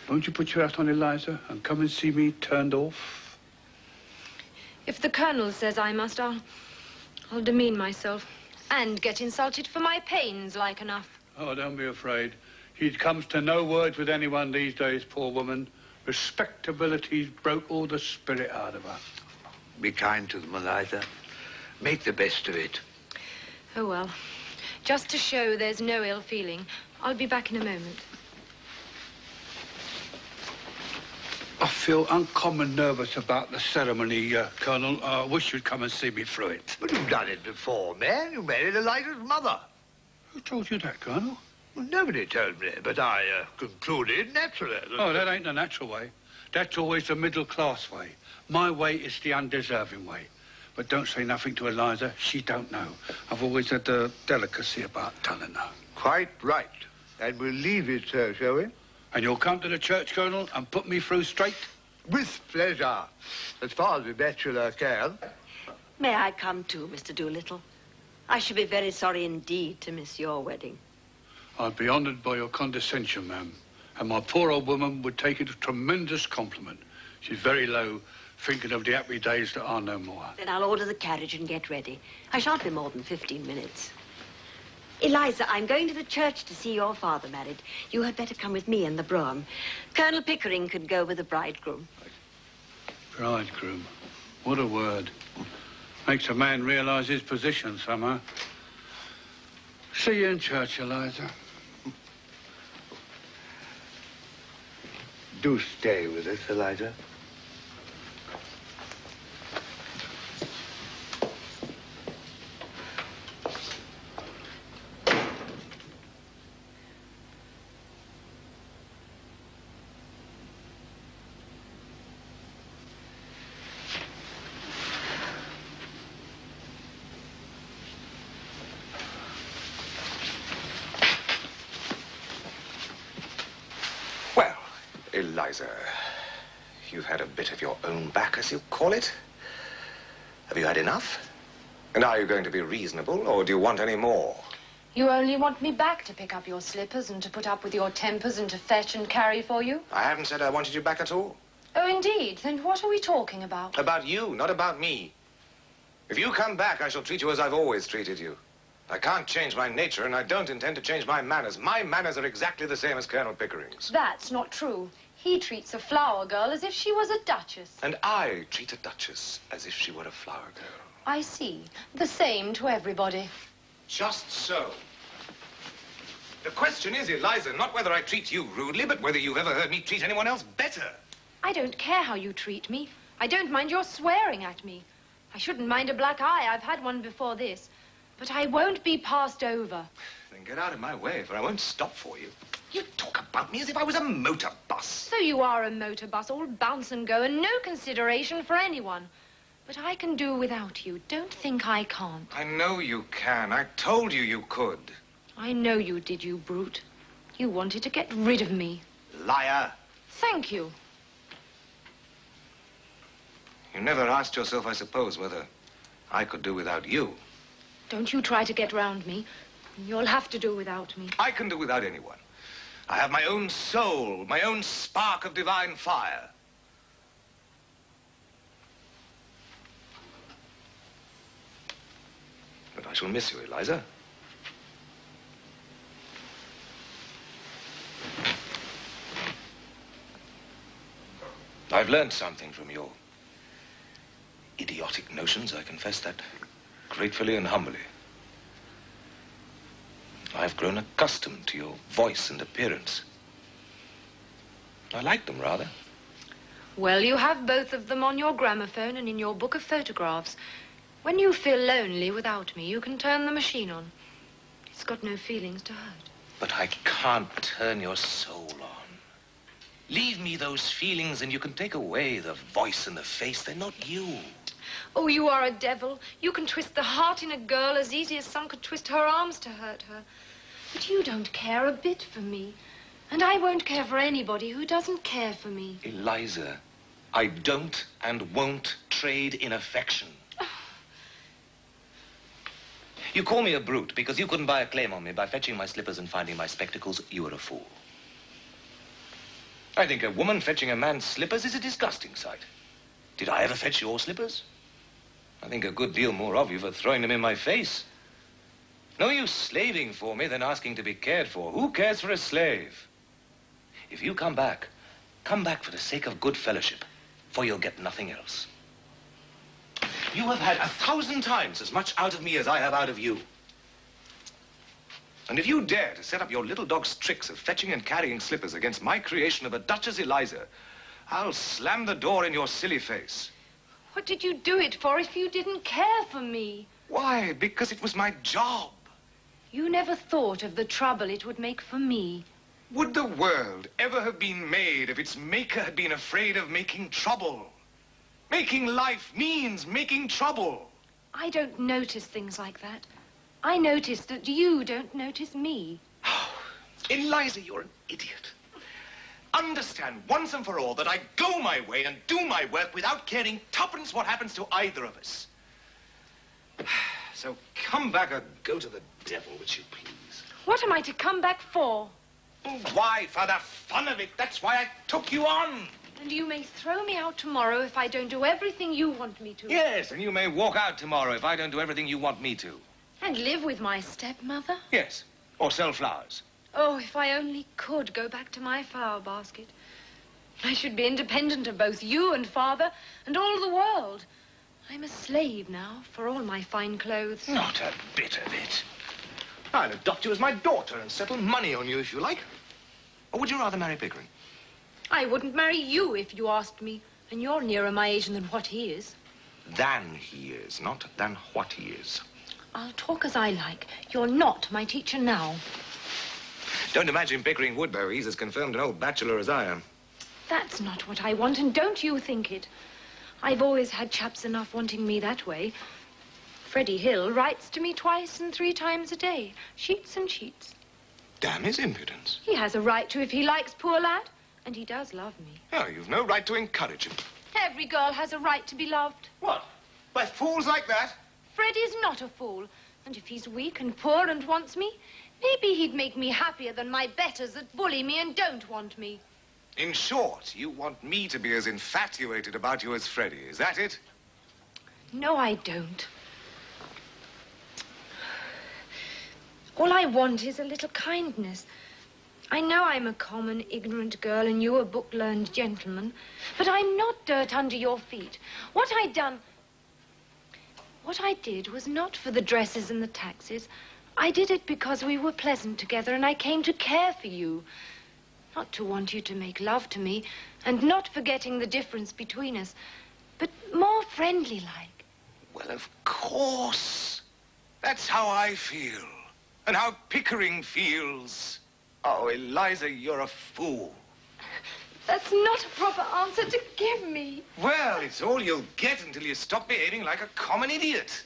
Won't you put your hat on, Eliza, and come and see me turned off? If the Colonel says I must, I'll demean myself and get insulted for my pains like enough. Oh, don't be afraid. She comes to no words with anyone these days, poor woman. Respectability's broke all the spirit out of her. Be kind to them, Eliza. Make the best of it. Oh, well. Just to show there's no ill feeling, I'll be back in a moment. I feel uncommon nervous about the ceremony, Colonel. I wish you'd come and see me through it. But you've done it before, man. You married Eliza's mother. Who told you that, Colonel? Well, nobody told me, but I concluded naturally. Oh, that ain't the natural way. That's always the middle-class way. My way is the undeserving way. But don't say nothing to Eliza. She don't know. I've always had the delicacy about telling her. Quite right. And we'll leave it so, shall we? And you'll come to the church, Colonel, and put me through straight? With pleasure. As far as a bachelor can. May I come too, Mr. Doolittle? I should be very sorry indeed to miss your wedding. I'd be honoured by your condescension, ma'am. And my poor old woman would take it a tremendous compliment. She's very low, thinking of the happy days that are no more. Then I'll order the carriage and get ready. I shan't be more than 15 minutes. Eliza, I'm going to the church to see your father married. You had better come with me and the brougham. Colonel Pickering could go with the bridegroom. Bridegroom. What a word. Makes a man realise his position somehow. See you in church, Eliza. Do stay with us, Eliza. Eliza, you've had a bit of your own back, as you call it. Have you had enough? And are you going to be reasonable, or do you want any more? You only want me back to pick up your slippers and to put up with your tempers and to fetch and carry for you? I haven't said I wanted you back at all. Oh, indeed? Then what are we talking about? About you, not about me. If you come back, I shall treat you as I've always treated you. I can't change my nature, and I don't intend to change my manners. My manners are exactly the same as Colonel Pickering's. That's not true. He treats a flower girl as if she was a duchess. And I treat a duchess as if she were a flower girl. I see. The same to everybody. Just so. The question is, Eliza, not whether I treat you rudely, but whether you've ever heard me treat anyone else better. I don't care how you treat me. I don't mind your swearing at me. I shouldn't mind a black eye. I've had one before this. But I won't be passed over. Then get out of my way, for I won't stop for you. You talk about me as if I was a motor bus. So you are a motor bus, all bounce and go, and no consideration for anyone. But I can do without you. Don't think I can't. I know you can. I told you you could. I know you did, you brute. You wanted to get rid of me. Liar. Thank you. You never asked yourself, I suppose, whether I could do without you. Don't you try to get round me. You'll have to do without me. I can do without anyone. I have my own soul, my own spark of divine fire. But I shall miss you, Eliza. I've learned something from your idiotic notions, I confess that gratefully and humbly. I've grown accustomed to your voice and appearance. I like them, rather. Well, you have both of them on your gramophone and in your book of photographs. When you feel lonely without me, you can turn the machine on. It's got no feelings to hurt. But I can't turn your soul on. Leave me those feelings and you can take away the voice and the face. They're not you. Oh, you are a devil. You can twist the heart in a girl as easy as some could twist her arms to hurt her. But you don't care a bit for me. And I won't care for anybody who doesn't care for me. Eliza, I don't and won't trade in affection. You call me a brute because you couldn't buy a claim on me by fetching my slippers and finding my spectacles. You are a fool. I think a woman fetching a man's slippers is a disgusting sight. Did I ever fetch your slippers? I think a good deal more of you for throwing them in my face. No use slaving for me than asking to be cared for. Who cares for a slave? If you come back for the sake of good fellowship, for you'll get nothing else. You have had 1,000 times as much out of me as I have out of you. And if you dare to set up your little dog's tricks of fetching and carrying slippers against my creation of a Duchess Eliza, I'll slam the door in your silly face. What did you do it for if you didn't care for me? Why? Because it was my job. You never thought of the trouble it would make for me. Would the world ever have been made if its maker had been afraid of making trouble? Making life means making trouble. I don't notice things like that. I notice that you don't notice me. Eliza, you're an idiot. Understand once and for all that I go my way and do my work without caring tuppence what happens to either of us. So come back or go to the devil, which you please. What am I to come back for? Why, for the fun of it. That's why I took you on. And you may throw me out tomorrow if I don't do everything you want me to. Yes, and you may walk out tomorrow if I don't do everything you want me to. And live with my stepmother? Yes. Or sell flowers. Oh, if I only could go back to my flower basket. I should be independent of both you and Father and all the world. I'm a slave now for all my fine clothes. Not a bit of it. I'll adopt you as my daughter and settle money on you if you like. Or would you rather marry Pickering? I wouldn't marry you if you asked me. And you're nearer my age than what he is. Than he is, not than what he is. I'll talk as I like. You're not my teacher now. Don't imagine Pickering would, though. He's as confirmed an old bachelor as I am. That's not what I want, and don't you think it. I've always had chaps enough wanting me that way. Freddie Hill writes to me 2 and 3 times a day. Sheets and sheets. Damn his impudence. He has a right to if he likes, poor lad. And he does love me. Oh, you've no right to encourage him. Every girl has a right to be loved. What? By fools like that? Freddie's not a fool. And if he's weak and poor and wants me, maybe he'd make me happier than my betters that bully me and don't want me. In short, you want me to be as infatuated about you as Freddie. Is that it? No, I don't. All I want is a little kindness. I know I'm a common, ignorant girl and you a book-learned gentleman, but I'm not dirt under your feet. What I did was not for the dresses and the taxes. I did it because we were pleasant together and I came to care for you. Not to want you to make love to me, and not forgetting the difference between us, but more friendly-like. Well, of course. That's how I feel, and how Pickering feels. Oh, Eliza, you're a fool. That's not a proper answer to give me. Well, it's all you'll get until you stop behaving like a common idiot.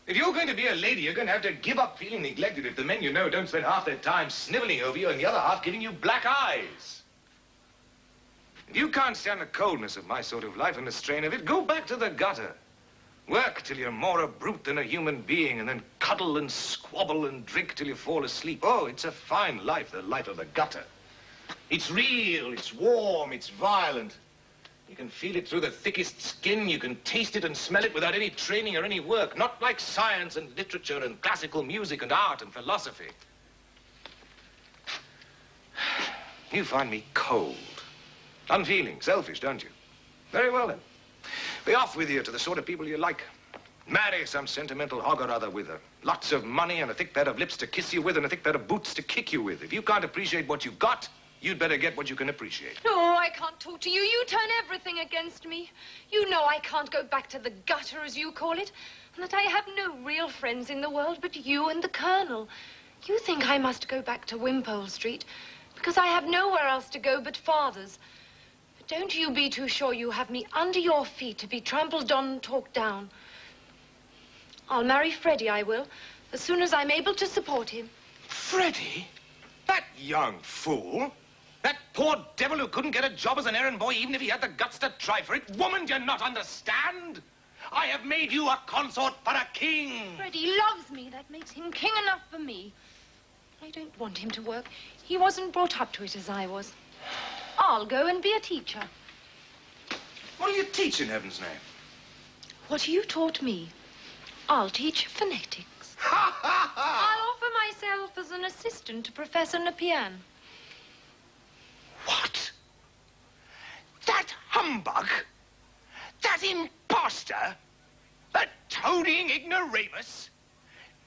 If you're going to be a lady, you're going to have to give up feeling neglected if the men you know don't spend half their time sniveling over you and the other half giving you black eyes. If you can't stand the coldness of my sort of life and the strain of it, go back to the gutter. Work till you're more a brute than a human being, and then cuddle and squabble and drink till you fall asleep. Oh, it's a fine life, the life of the gutter. It's real, it's warm, it's violent. You can feel it through the thickest skin. You can taste it and smell it without any training or any work. Not like science and literature and classical music and art and philosophy. You find me cold, unfeeling, selfish, don't you? Very well, then. Be off with you to the sort of people you like. Marry some sentimental hog or other with her. Lots of money and a thick pair of lips to kiss you with and a thick pair of boots to kick you with. If you can't appreciate what you've got, you'd better get what you can appreciate. Oh, I can't talk to you. You turn everything against me. You know I can't go back to the gutter, as you call it, and that I have no real friends in the world but you and the Colonel. You think I must go back to Wimpole Street because I have nowhere else to go but Father's. But don't you be too sure you have me under your feet to be trampled on and talked down. I'll marry Freddie, I will, as soon as I'm able to support him. Freddie? That young fool? That poor devil who couldn't get a job as an errand boy even if he had the guts to try for it? Woman, do you not understand? I have made you a consort for a king. Freddie loves me. That makes him king enough for me. I don't want him to work. He wasn't brought up to it as I was. I'll go and be a teacher. What'll you teach, in heaven's name? What you taught me. I'll teach phonetics. I'll offer myself as an assistant to Professor Nepean. What? That humbug? That imposter? That toadying ignoramus?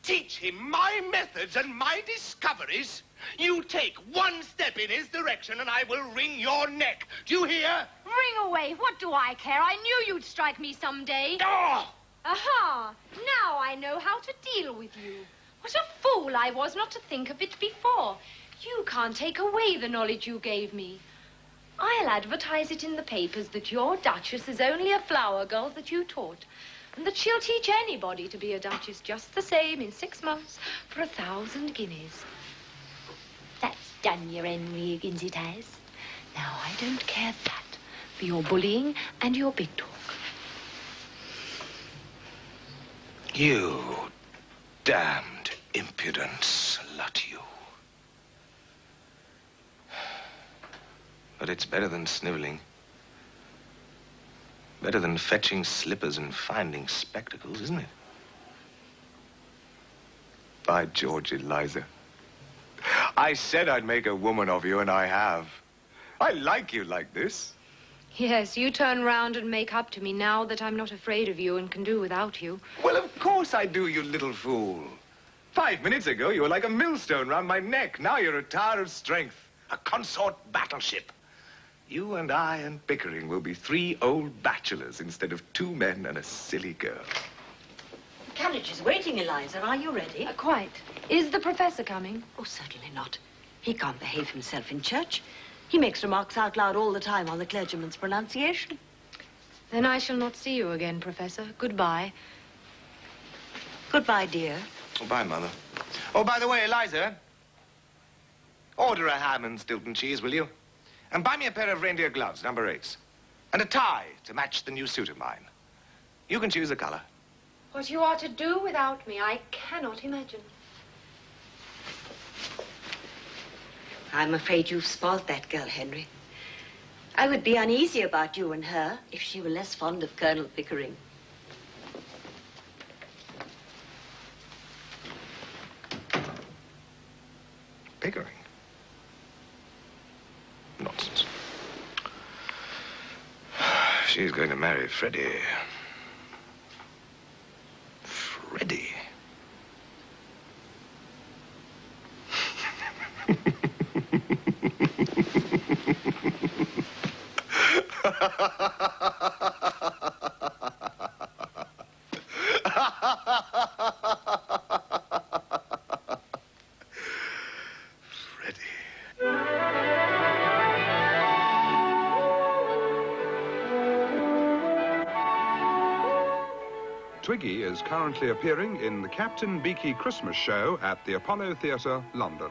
Teach him my methods and my discoveries? You take one step in his direction and I will wring your neck. Do you hear? Ring away. What do I care? I knew you'd strike me someday. Oh! Aha! Now I know how to deal with you. What a fool I was not to think of it before. You can't take away the knowledge you gave me. I'll advertise it in the papers that your Duchess is only a flower girl that you taught, and that she'll teach anybody to be a Duchess just the same in 6 months for 1,000 guineas. That's done your Henry Higgins, it has. Now, I don't care that for your bullying and your big talk. You damned impudent slut, you. But it's better than sniveling. Better than fetching slippers and finding spectacles, isn't it? By George, Eliza. I said I'd make a woman of you, and I have. I like you like this. Yes, you turn round and make up to me now that I'm not afraid of you and can do without you. Well, of course I do, you little fool. 5 minutes ago, you were like a millstone round my neck. Now you're a tower of strength, a consort battleship. You and I and Pickering will be 3 old bachelors instead of 2 men and a silly girl. The carriage is waiting, Eliza. Are you ready? Quite. Is the professor coming? Oh, certainly not. He can't behave himself in church. He makes remarks out loud all the time on the clergyman's pronunciation. Then I shall not see you again, Professor. Goodbye. Goodbye, dear. Oh, bye, Mother. Oh, by the way, Eliza, order a ham and Stilton cheese, will you? And buy me a pair of reindeer gloves, number 8s. And a tie to match the new suit of mine. You can choose a color. What you are to do without me, I cannot imagine. I'm afraid you've spoilt that girl, Henry. I would be uneasy about you and her if she were less fond of Colonel Pickering. Pickering? Nonsense. She's going to marry Freddie. Freddie? Twiggy is currently appearing in the Captain Beaky Christmas Show at the Apollo Theatre, London.